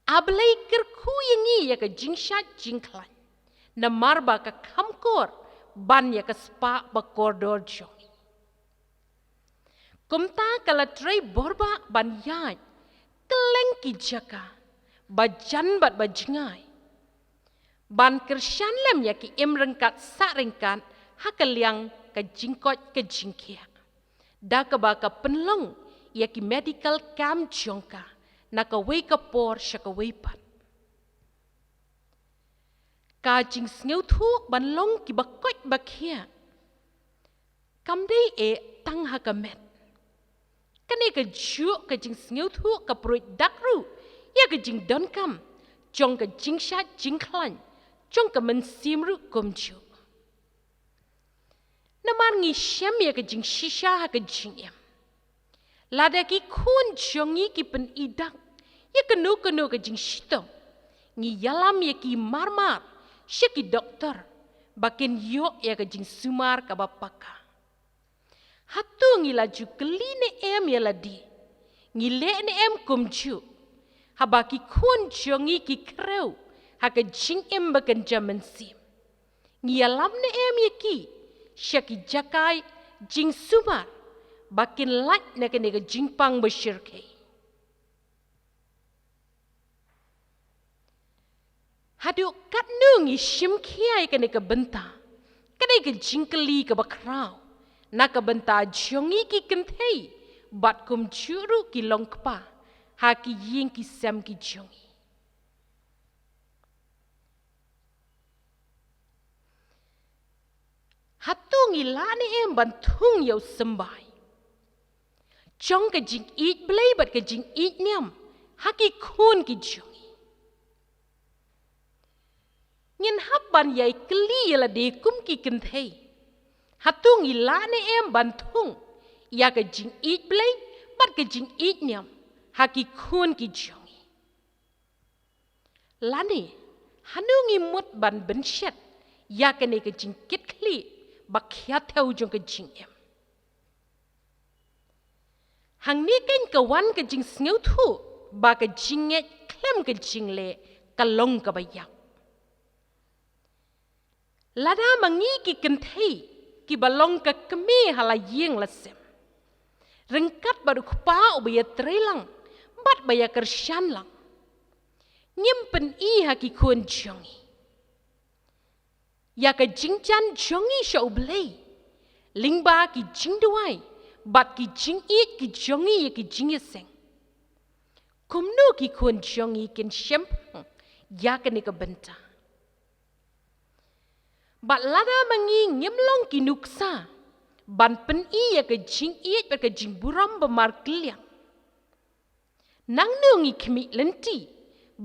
Ablai kerku yangi ya ke jing syat jing klan. Namar baka kamkor, ban ya ke spa bakordor jongi. Kumta kala terai borba ban yai, keleng ki jaka. Bajan bat bajngai. Ban kersyan lem ya ki rengkat sak rengkat hakaliang ke jingkot ke jingkia. Da ke baka penlong ya ki medical camp jongka na ke wei ke por syaka wei pat. Ka jing sngew thu ban long ki bakot bakia. Kamdei tang hakamet. Kani ke juk ke jing sngew thu ke peruit dakru. Ya ke jing don kam, jong ke jing syat jing klan, jong ke mensimru kumju. Namar ngi syam ya ke jing shisha ha ke jing em. Lada ki kun jongi ki pen idang, ya kenu ke jing shitong. Ngi yalam ya ki marmar, sya ki doktor, bakin yok ya ke jing sumar ka bapaka. Hatu ngi laju keli ne em ya ladi, ngi le ne em kumju. Habaki kun jongi ki kreu, haka jing bakan jaman sim. Ngialam ne yaki, syaki jakai jing sumar, bakin lat na kene jing pang besyirkai. Haduk kat nungi shim kiai kene benta, kene jing keli ke bakrau, na benta jongi ki kentai, bat kum juru ki longkpa. Haki ying ki sem ki jongi. Hatung ilane bantung yau sembai. Jong ke jing eat blay bat ke jing eat nyam. Haki kun ki jongi. Nyen haban yai keli yala dekum ki kentai. Hatung ilane bantung. Ya ke jing eat blay bat ke jing it nyam haki kun ki jongi lani hanungi mut ban benchet ya kene ke jing kit kli bakya thau jong ke jing em hang ni ken ke wan ke jing sneu thu ba ke jing e klem ke jing le kalong ka bayak lada mangi ki kenthei ki balong ka kemi hala yeng lasem rengkat baru kupa ubaya trelang bat baya kersyan lang nyimpen i haki kun jongi ya ka jingjan jongi sha ublei lingba ki jingduai bat ki jing it ki jongi ya ki jingeseng kumnu ki kun jongi kin shem ya ka ni ka benta bat lada mangi nyemlong ki nuksa ban pen i ya ka jing it ba ka jing buram ba mar kliang nang nungi kmi lenti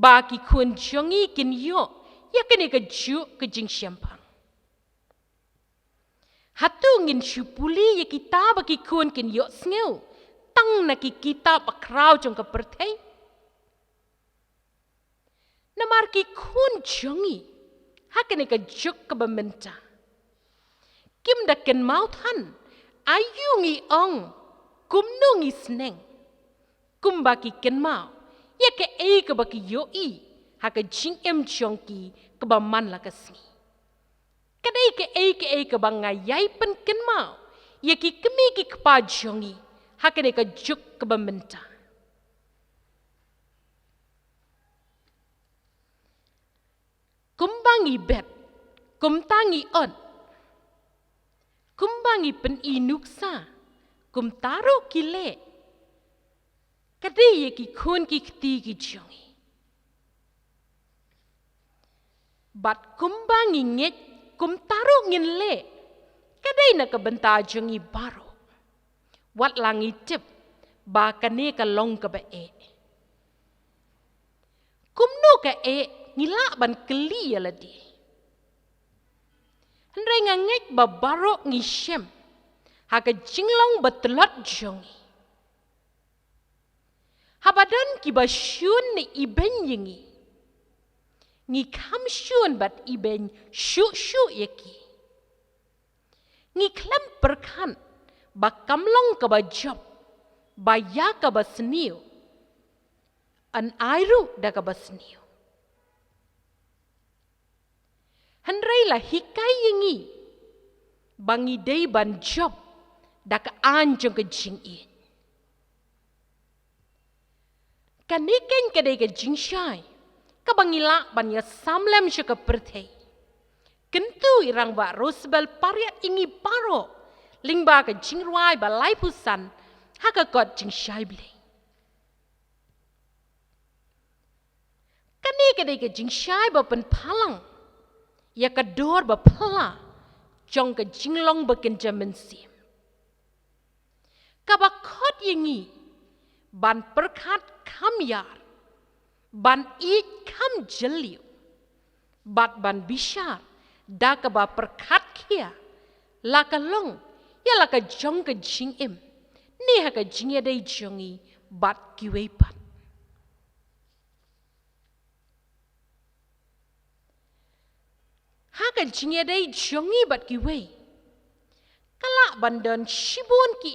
ba ki kun jongi kin yo ya ka ni ka ju ka jing shampang hatu ngin shupuli ya kitab ki kun kin yo sneu tang na ki kitab akrau jong ka perthei namar ki kun jongi hakane ka juk ka bamenta kim da ken mau than ayungi ong kumnungi sneng kumba ki ken mau ya ke e ka ba ki yo i haka jing em chong ki ka ba man la ka sni kadai ke e ka ba ngayai pen ken mau ya ki kemi ki kpa jongi hakane ka juk ka bamenta kumbangi bet kumtangi on kumbangi pen inuksa kumtaru kile kadai ki kun ki kti ki jongi bat kumbangi nget kumtaru ngin le kadai na ka benta jongi baro wat langi tip ba kane ka long ka ba e kumno ka e ngila ban keli ala di Hendrai ngangek ba barok ngi shem haka jinglong batlat jongi habadan ki ba shun ni iben yingi ngi kam shun bat iben shu yaki ngi klem perkan ba kamlong ka ba job ba ya ka ba sniu an airu da ka ba sniu Hendrai la hikai yingi bangi day ban job da ka anjong ka jing i kaniken ka day ka jing shai ka bangi la ban ya samlem sha ka perthei kentu irang ba rosbel pariat ingi paro lingba ka jing ruai ba lai pusan ha ka got jing shai ble kani ka day ka jing shai ba pen palang ya ka dor ba phala jong ka jinglong ba ken jamin sim ka ba khot yingi ban perkhat kham yar ban eat kham jeliu bat ban bishar da ka ba perkhat khia la ka long ya la ka jong ka jing em ni ha ka jing ya dai jongi bat ki wei pat haka jinge dai jongi bat ki wei kala bandan shibun ki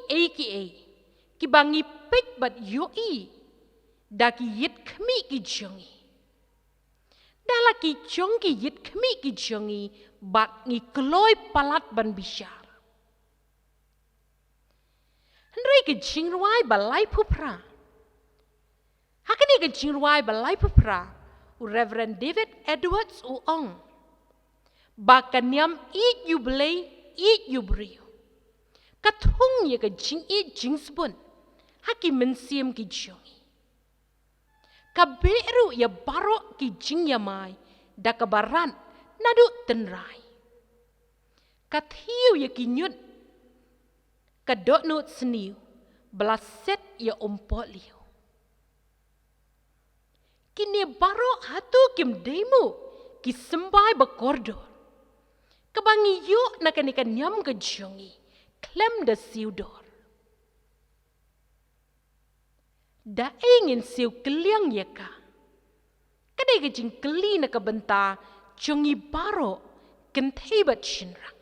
ki bangi pek bat yoi da ki yit khmi ki jongi dala ki jongi yit khmi ki jongi bat ngi kloi palat ban bishar hendrai ki jingruai balai phupra haka ni ki jingruai balai phupra Reverend David Edwards uong bakanyam eat you blay eat you brio kathung ye ka jing eat jingsbun haki mensiam ki jongi kaberu ya baro ki jing yamai da kabaran nadu tenrai kathiu ye ki nyut kadot not sniu blaset ya umpot liu kini baro hatu kim demo ki sembai bakordor kabangi yuk na kanikan nyam ke jongi klem da siudor Da ingin siu keliang ya ka. Kadai ke jing keli na kabenta jongi baro kentai bat shinrang.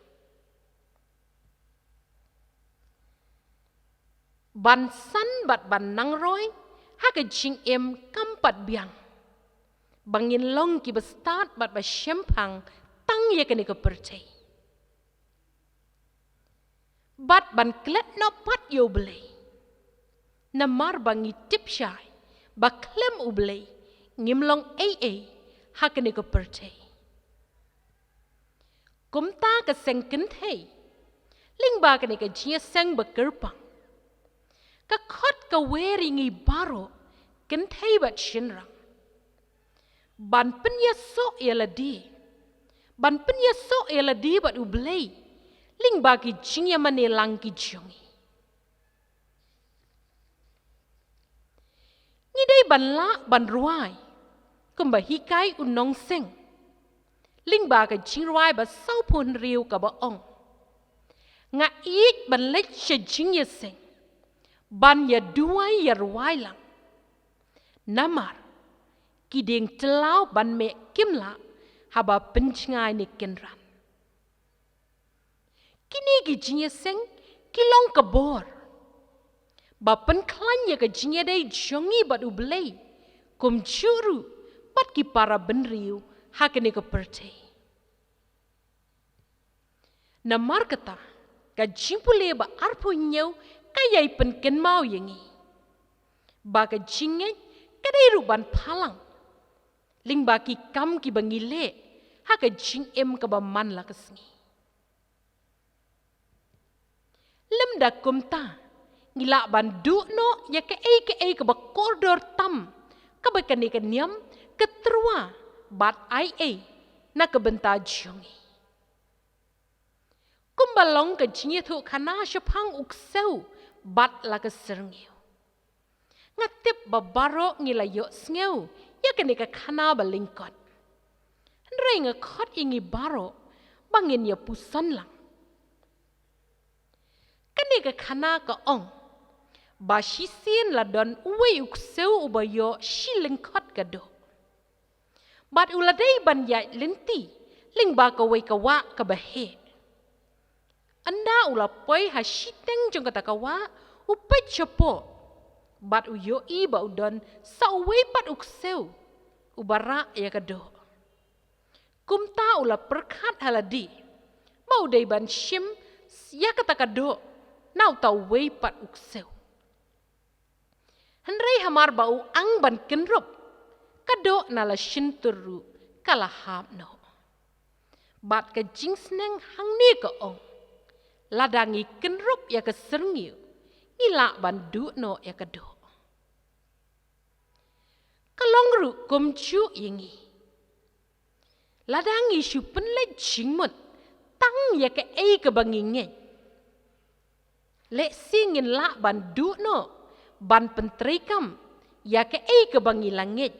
Ban san bat ban nang roy ha ke jing em kampat biang. Bangin long ki bestat bat ba shempang tang ya ke ni ke percay. Bat ban klet no pat yo belay. Namar bangi tip syai, ba klem ublay, ngimlong ha ke ni ke percay. Kumta ke seng kentay, ling ba ke ni ke jia seng ba kerpang. Ka khot ka weri ngi baro, kentay bat shinrang. Ban penya so yaladi, ban penya so yaladi bat ublay, ling ba ki jingya manelang ki jongi. Ngidai ban la ban ruai, kumba hikai unong seng. Ling ba ka jing ruai ba sau pun riu ka ba ong. Nga ik ban lech she jing ya seng. Ban ya duai ya ruai lang. Namar, kiding telau ban me kimla haba pencngai ni kenran. Kini ki jing ya seng kilong ka bor. Ba penklan ya ka jing ya dai jongi bat ublay. Kum juru pat ki para benriu hakene ka percay. Namar kata ka jing pule ba arpo nyau kayai penken mau yengi. Ba ka jingnya kadai ruban palang. Ling ba ki kam ki bangile ha ka jing em ka ba man la kesngi. Lem da kumta ngila ban du no ya ke ka ba koridor tam ka ba kani ka niam ketrua bat ai na ka benta jongi. Kumbalong ka jingye thu khana shapang ukseu bat la ka serngeu. Ngatip ba baro ngila yo sneu ya kani ka khana ba lingkot. Nrei nga khot ingi baro bangin ya pusan lang. Kani ka khana ka ong ba shisin la don uwe ukseu ubayo shilingkot ka do. Bat uladai ban yai linti ling ba ka wei ka wa ka bahe. Anda ula poi ha shiteng jong kata ka wa upet chapo. Bat uyo i ba udon sa uwe pat ukseu ubara ya ka do. Kumta ula perkat haladi mau dai ban shim ya kata ka do nau tau wei pat ukseu. Henrei hamar bau ang ban kenrup kado nala shinturu kalahap no. Bat ka jing sneng hang ni ka ong. Ladangi kenrup ya ka serngil. Ngila ban du no ya ka do. Kalong ru kumcu yengi. Ladangi shu penle jingmut tang ya ka ka bangingeng. Lek singin la ban du no. Ban pentrikam ya ke ke bangi langit.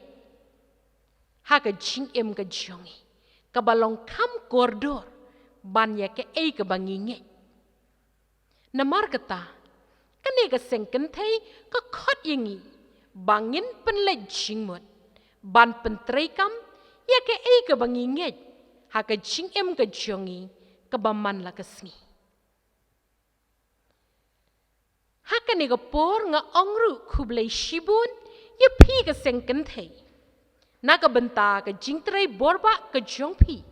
Ha ka jing em ka jongi. Ka balong kam koridor ban ya ke bangi nge. Namar kata kani ka seng kentai ka khot yengi bangin penle jingmut ban pentrikam ya ke bangi nge. Ha ka jing em ka jongi ka baman la kesngi. Haka ni kapor nga ongru kublay shibun ya pi ka sengken thay. Naka benta ka jingtray borba ka jongpi.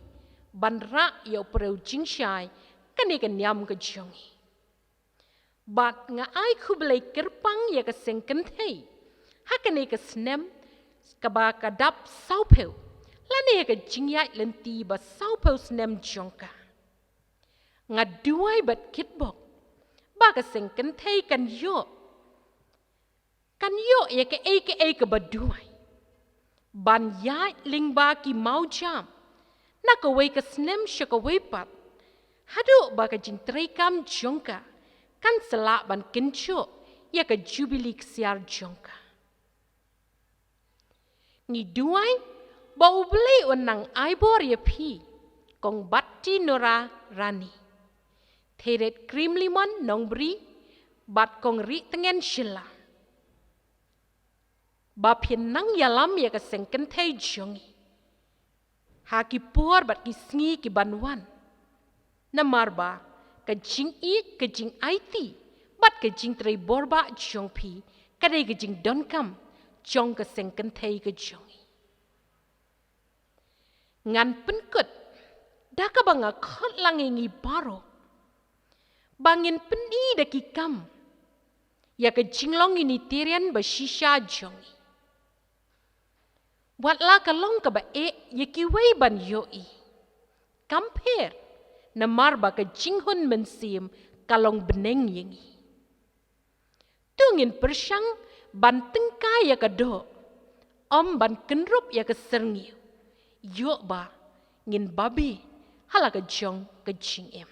Banra ya upreu jingsyay kani ka niam ka jongi. Bat nga ay kublay kerpang ya ka sengken thay. Haka ni ka snem ka ba kadap saupew. Lani ya ka jingyay lenti ba saupew snem jongka. Nga duay bat kitbok. Baka seng kentay kan yo ya ke ka baduay. Ban yai ling ba ki mau jam. Na ka wei ka snem siya ka wei pat. Hado baka jingtray kam jongka. Kan sala ban kencho ya ka jubilee ksiar jongka. Ni duay ba ublay unang aibor ya pi. Kong batti nora rani. Teret krim limon nong beri bat kong ri tengen shila. ba phiền nang yalam ya ka sengken thei jongi ha ki por bat ki sngi ki banwan na marba ka jing I ka jing IT bat ka jing trei borba jong phi ka dei ka jing don kam jong ka sengken thei ka jongi ngan penkut da ka banga khot langi baro bangin peni da ki kam ya ka jinglong ini tirian ba shisha jongi wat la ka long ka ba ya ki wei ban yoi compare na marba ka jinghun mensim kalong beneng yengi tungin persyang ban tengka ya ka do om ban kenrup ya ka serngyu yo ba ngin babi hala ka jong ka jingem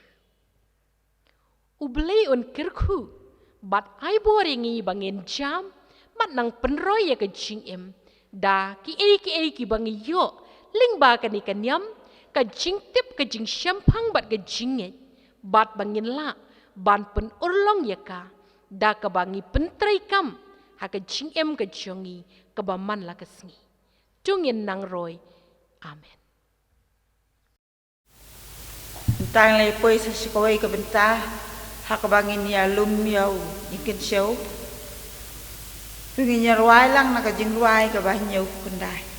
ublei on kirku bat ai boringi bangin jam mat nang penroy ya ka jingem da ki ki bangi yo ling ba ka ni kanyam ka jing tip ka jing syampang bat ka jinge bat bangin la ban pen urlong ya ka da ka bangi pentrai kam ha ka jingem ka jongi ka baman la ka sngi tungin nang roy amen tang le poi sa sikoi ka benta hakabangin ya lum yau ikin show tungin ya ruai lang na ka jing ruai ka bah nyau kundai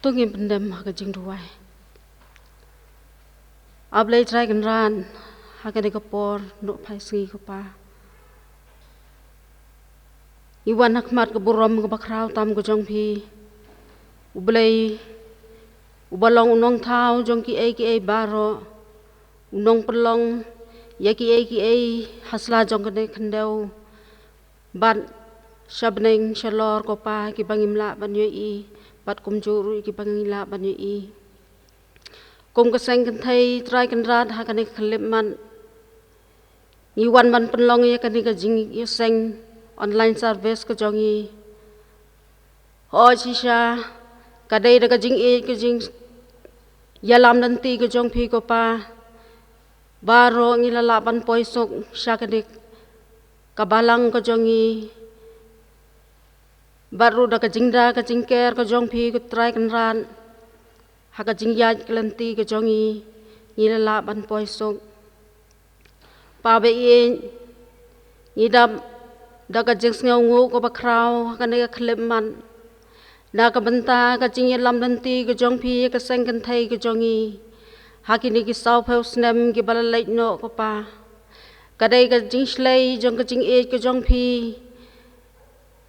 tungin pendem ha ka jing ruai ablai trai kan ran ha ka de ka por no phai sgi ko pa iwan hakmat ka burom ka bakrau tam ko jong phi ublai ubalong unong thau jong ki ai baro unong pelong ya ki ai hasla jong ka de khandeu ban shabneng shalor ko pa ki bangimla ban yoi bat kum juru ki bangila ban yi kum ka seng kan thai trai kan rat ha kan khlip man ni wan ban penlong ya kan ka jing ya seng online service ka jongi ho chi sha ka dei da ka jing ka jing ya lam dan ti ka jong phi ko pa baro ngi la ban poi sok sha ka dik ka balang ka jongi baru dah kejingda kejingker kejong pi ketrai kenran hak kejingyat kelenti kejongi nyilala ban poisok pa be ngidam dah kejing sngongu ko bakrau hakane khlebman dah kebenta kejing lam lenti kejong pi keseng kenthai kejongi hakini ki sau pheu snem ki balalai no ko pa kadai kejing slei jong kejing kejong pi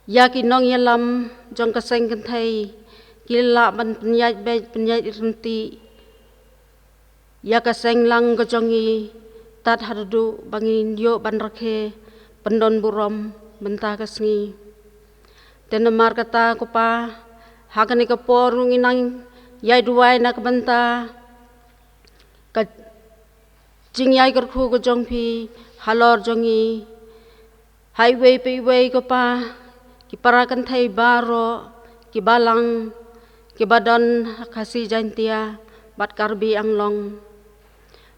ya ki nong yalam jong ka seng kan thai ki la ban penyai rinti ya ka seng lang ka jongi tat hardu bangin yo ban rakhe pendon burom benta ka sngi ten mar kata ko pa hakani ka porung inang yai duai nak benta ka jing yai kerku ke jong pi halor jongi highway pe ko pa ki parakan thai baro ki balang ki badan khasi jantia bat karbi anglong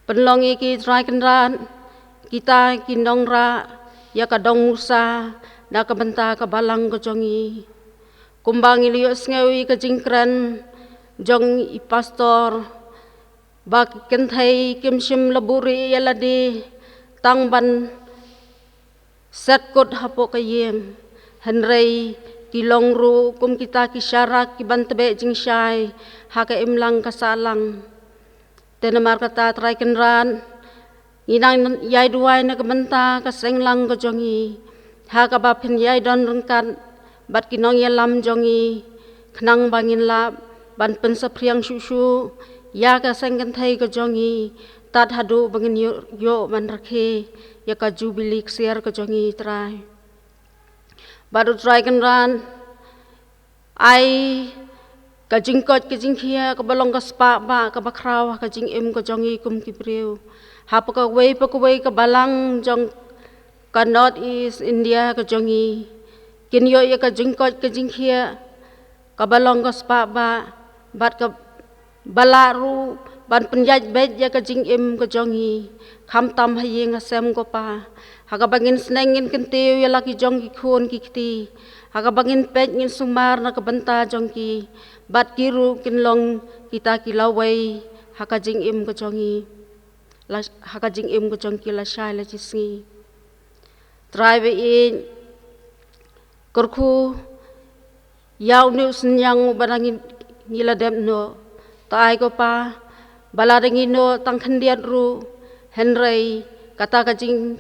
penlongi ki trai kenran kita kinong ra ya ka dong musa da ka benta ka balang ko jongi kumbang iliyo sngewi ka jingkran jong i pastor bak kenthai kimsim laburi yaladi tangban set kot hapo ka yeng henrei kilong ru kum kita kisyarak kiban tebe jing syai haka imlang kasalang tenemar kata trai kenran inang yai duai na kebenta kasenglang ko jongi haka bapin yai don rengkat bat kinong yalam jongi kenang bangin lap ban pensapriang susu ya kaseng kenthai ko jongi tat hadu bangin yo man rakhe ya ka jubilik siar ko jongi trai baru try kenran ai ka jingkot ka jingkhia ka balong ka spa ba ka bakraw ka jing em ka jongi kum kipriu hap ka wei ka balang jong ka north east India ka jongi kin yo ya ka jingkot ka jingkhia ka balong ka spa ba bat ka balaru ban penjaj bet ya ka jing em ka jongi kham tam hayeng asem ko pa haka bangin snengin kentiu ya laki jong ki khun ki kti haka bangin pet ngin sumar na kabenta jong ki bat kiru kinlong kita kilawai haka jing im ko jongi haka jing im ko jong ki la shai la chisngi drive in korku yaw ni usnyang barangin ngila dem no tai ko pa balaringi no tang khandiat ru henrei kata ka jing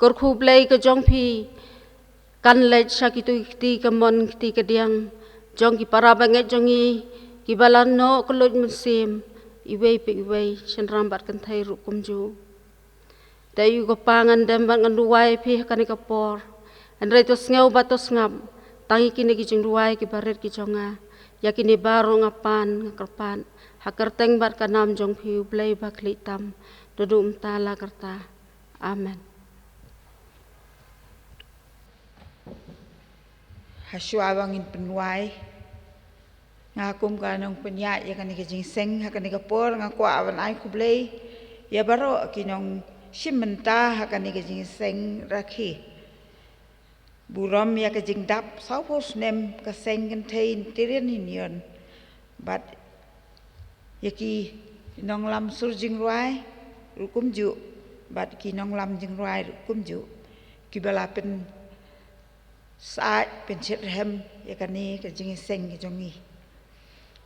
korku play ke jong pi kan le sakitu ti kamon ti kediang jong ki para banget jongi ki balan no kelut musim iwei pe iwei senrambat kan thai ru kumju dayu ko pangan dem ban nduai pi kan ka por andrei to ngau batos ngap tangi kini ki jing duai ki baret ki jonga yakini baro ngapan ngakarpan hakar teng bat kanam jong pi play bakli tam dudum tala karta amen. Haswa bangin penuai ngakum kanong penyat ya kan jing seng hakan ka por ngakwa awan ai kublei ya baro kinong simenta hakan jing seng rakhi buram ya ka jing dap saupos nem ka seng kan thein tiren hinion bat yaki nong lam sur jing ruai rukum ju bat kinong lam jing ruai rukum ju kibala pen saat pencet hem ya kan ni ka jing seng ki jongi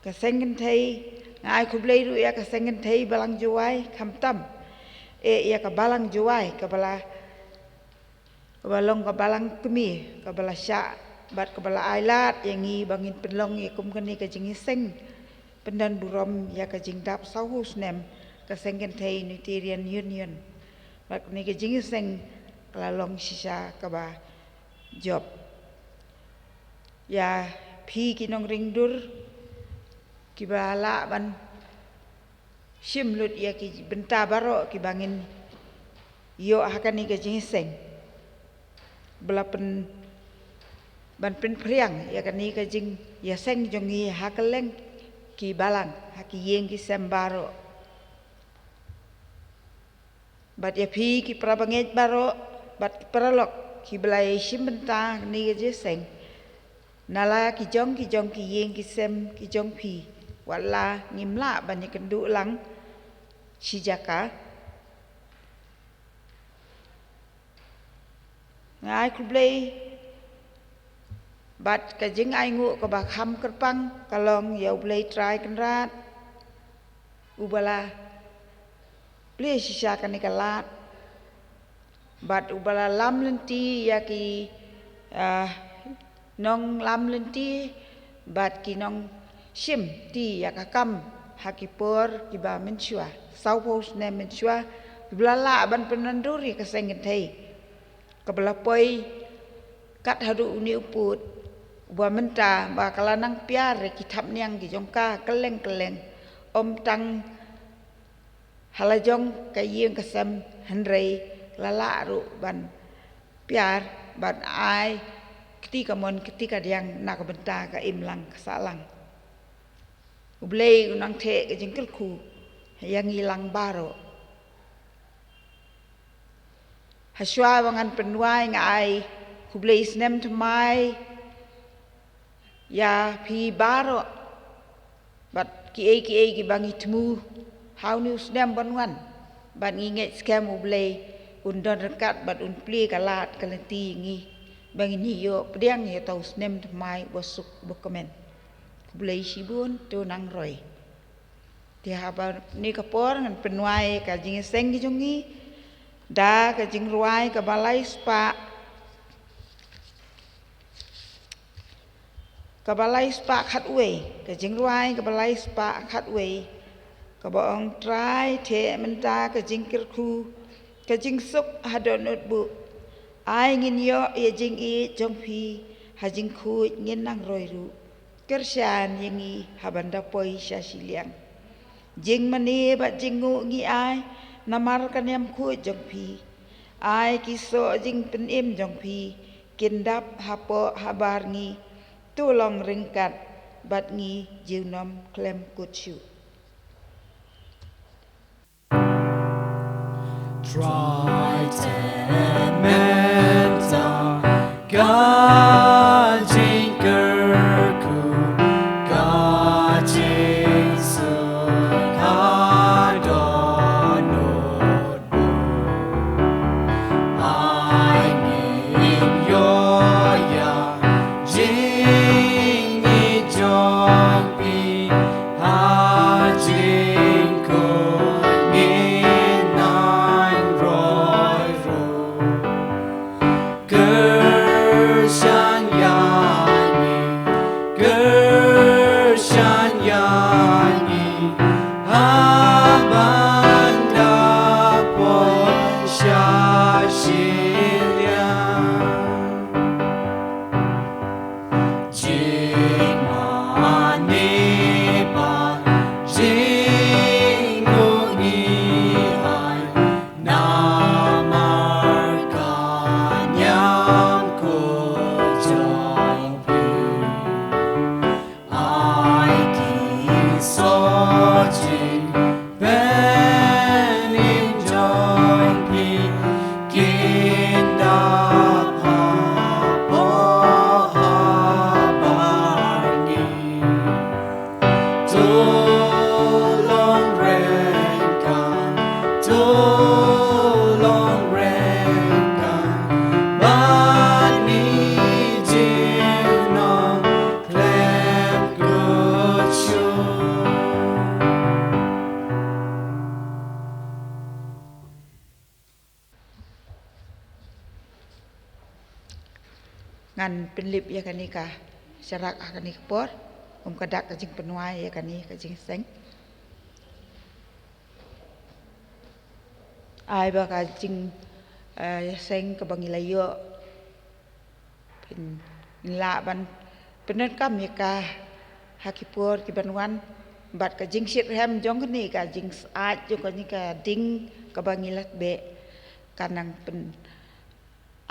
ka seng kan thei ngai kublei ru ya ka seng kan thei balang juai kham tam ya ka balang juai ka bala balong ka balang kemi ka bala sya bat ka bala ailat yang ngi bangin penlong ya kum kan ni ka jing seng pendan burom ya ka jing dap sauhus nem ka seng kan thei Nigerian Union bat ni ka jing seng lalong sisa ka ba job ya pi kinong ringdur kibala ban simlut ya ki benta baro ki bangin yo hakan ni ka jing seng belapen ban pen priang ya kan ni ka jing ya seng jongi hakaleng ki balang haki yeng ki sembaro bat ya pi ki prabanget baro bat peralok ki belai simbenta ni ka jing seng nala ki jong ki yeng ki sem ki jong pi wala ngimla ban ya kendu lang sijaka ngai kublei bat ka jing ai ngu ka ba kham kerpang kalong ya blei try kenrat ubala blei sisa kan ikalat bat ubala lam lenti ya ki nong lam lenti bat ki nong sim ti ya ka kam hakipor ki ba menchua saupos ne menchua blala ban penanduri ka sengen thei kabla poi kat hadu uni uput Ubah menta bakala nang piar kitap niang ki jongka keleng tang halajong kayeng kesem hendrei lala ru ban piar ban ai ketika diang nak benta ka imlang kesalang. Ublei unang te ke jengkel ku yang hilang baro. Haswa wangan penuai ngai kublei snem temai ya pi baro bat ki bangi temu how new snem banwan bat nginget scam ublei undon rekat bat unpli kalat kalenti ngi bangi ni yo pediang ya tau snem temai bosuk bokomen kublei sibun tu nang roy dia haba ni kapor ngan penuai ka jing seng gi jongi da ka jing ruai ka balai spa khatway ka jing ruai ka balai spa khatway ka baong trai the menta ka jing kirku ka jing suk hadon notbu ai ngin yo ye jing I jong phi ha jing khu ngin nang roi ru kershan yengi habanda poi shashiliang jing mani ba jing ngu ngi ai namar kan yam khu jong phi ai ki so jing pen im jong phi kindap hapo habar ngi tu long ringkat bat ngi jiunom klem kuchu. Tritementa gajing kerku gajing sukadonut I ngin yoya jing I jong pi hajing ko ngin nine roy ru Gershan yani habanda pon shashilya jing mani ba jing ngi ai namar kanyam ko jong pi ai ki so jing ben in jong pi kindap ha po ha barni to long renkan bani jiuno klem kuchu ngan penlip ya kanika syarak akanik por kadak ka jing penuai ya kani ka jing seng ai ba ka jing seng ka bangilayo pen la ban penet kam ya ka hakipur ki banwan bat ka jing shit hem jong ni ka jing aj jo ka ni ka ding ka bangilat be kanang pen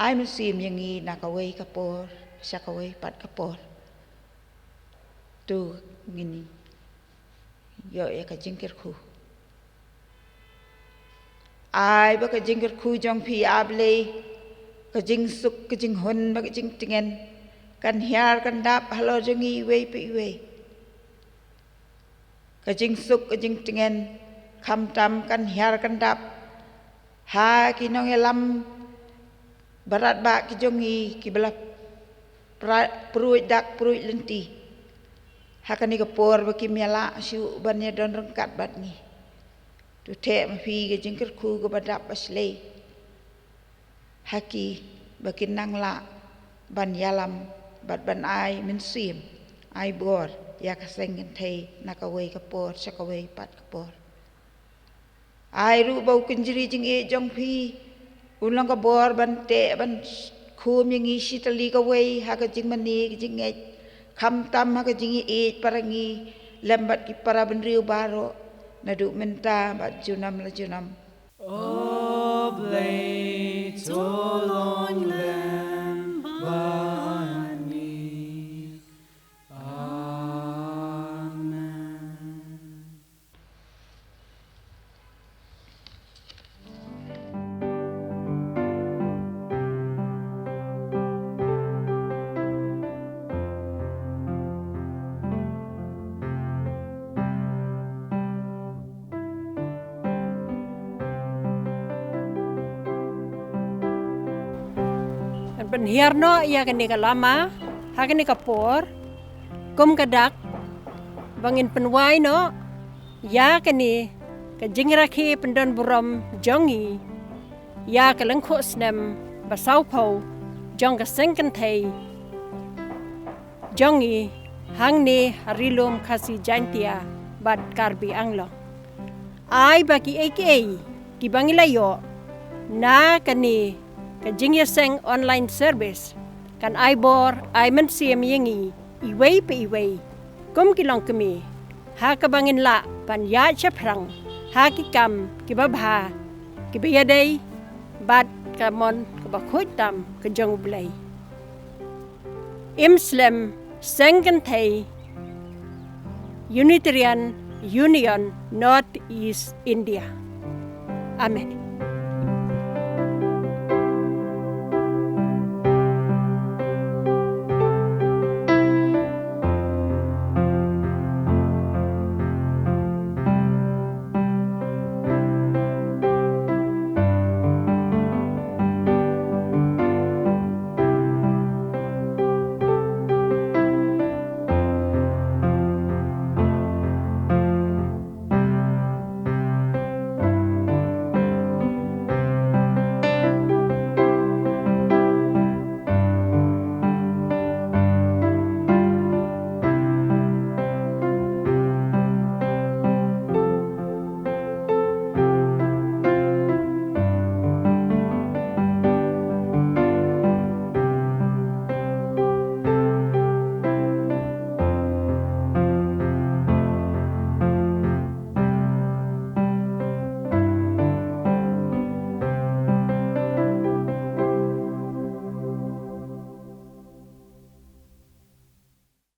ai musim yang ni nakawai kapor syakawai pat kapor tu ngini yo ya ka jingkir khu ai ba ka jingkir khu jong phi able ka jing suk ka jing hon ba ka jing tingen kan hiar kan dap halo jongi wei pi wei ka jing suk ka jing tingen kham tam kan hiar kan dap ha ki nong elam barat ba ki jongi ki bela pruit dak pruit lenti hakani ka por ba ki miala shu ban ya don rengkat bat ni tu te ma phi ke jingkir khu ko badap asle haki ba ki nang la ban yalam bat ban ai min sim ai bor ya ka seng thei nakawai ka por sakawai pat ka por ai ru bau kinjiri jing e jong phi ulang ka bor ban te ban khum yang isi tali ka wei ha ka jing mani jing ngai kham tam ha ka jingi parangi lambat ki para benriu baro nadu menta bat junam la junam. Oblate long lamb bani. Amen. Penhiarno ia kini kalama, hakini kapor, kum kadak, bangin penwai no, ya kini kajingiraki pendon buram jongi, ya kalengko snem basau pau, jong kasengkan thai, jongi hangni harilum kasi jantia bad karbi anglo. Ai bagi aka ki bangilayo na kani kajingya seng online service kan aibor ay man siyam yengi iway pa iway kum kilong kami ha kabangin la pan ya chaprang ha kikam kibabha kibayaday bat kamon kabakhutam kajong blay Imslem Sengantay Unitarian Union North East India. Amen.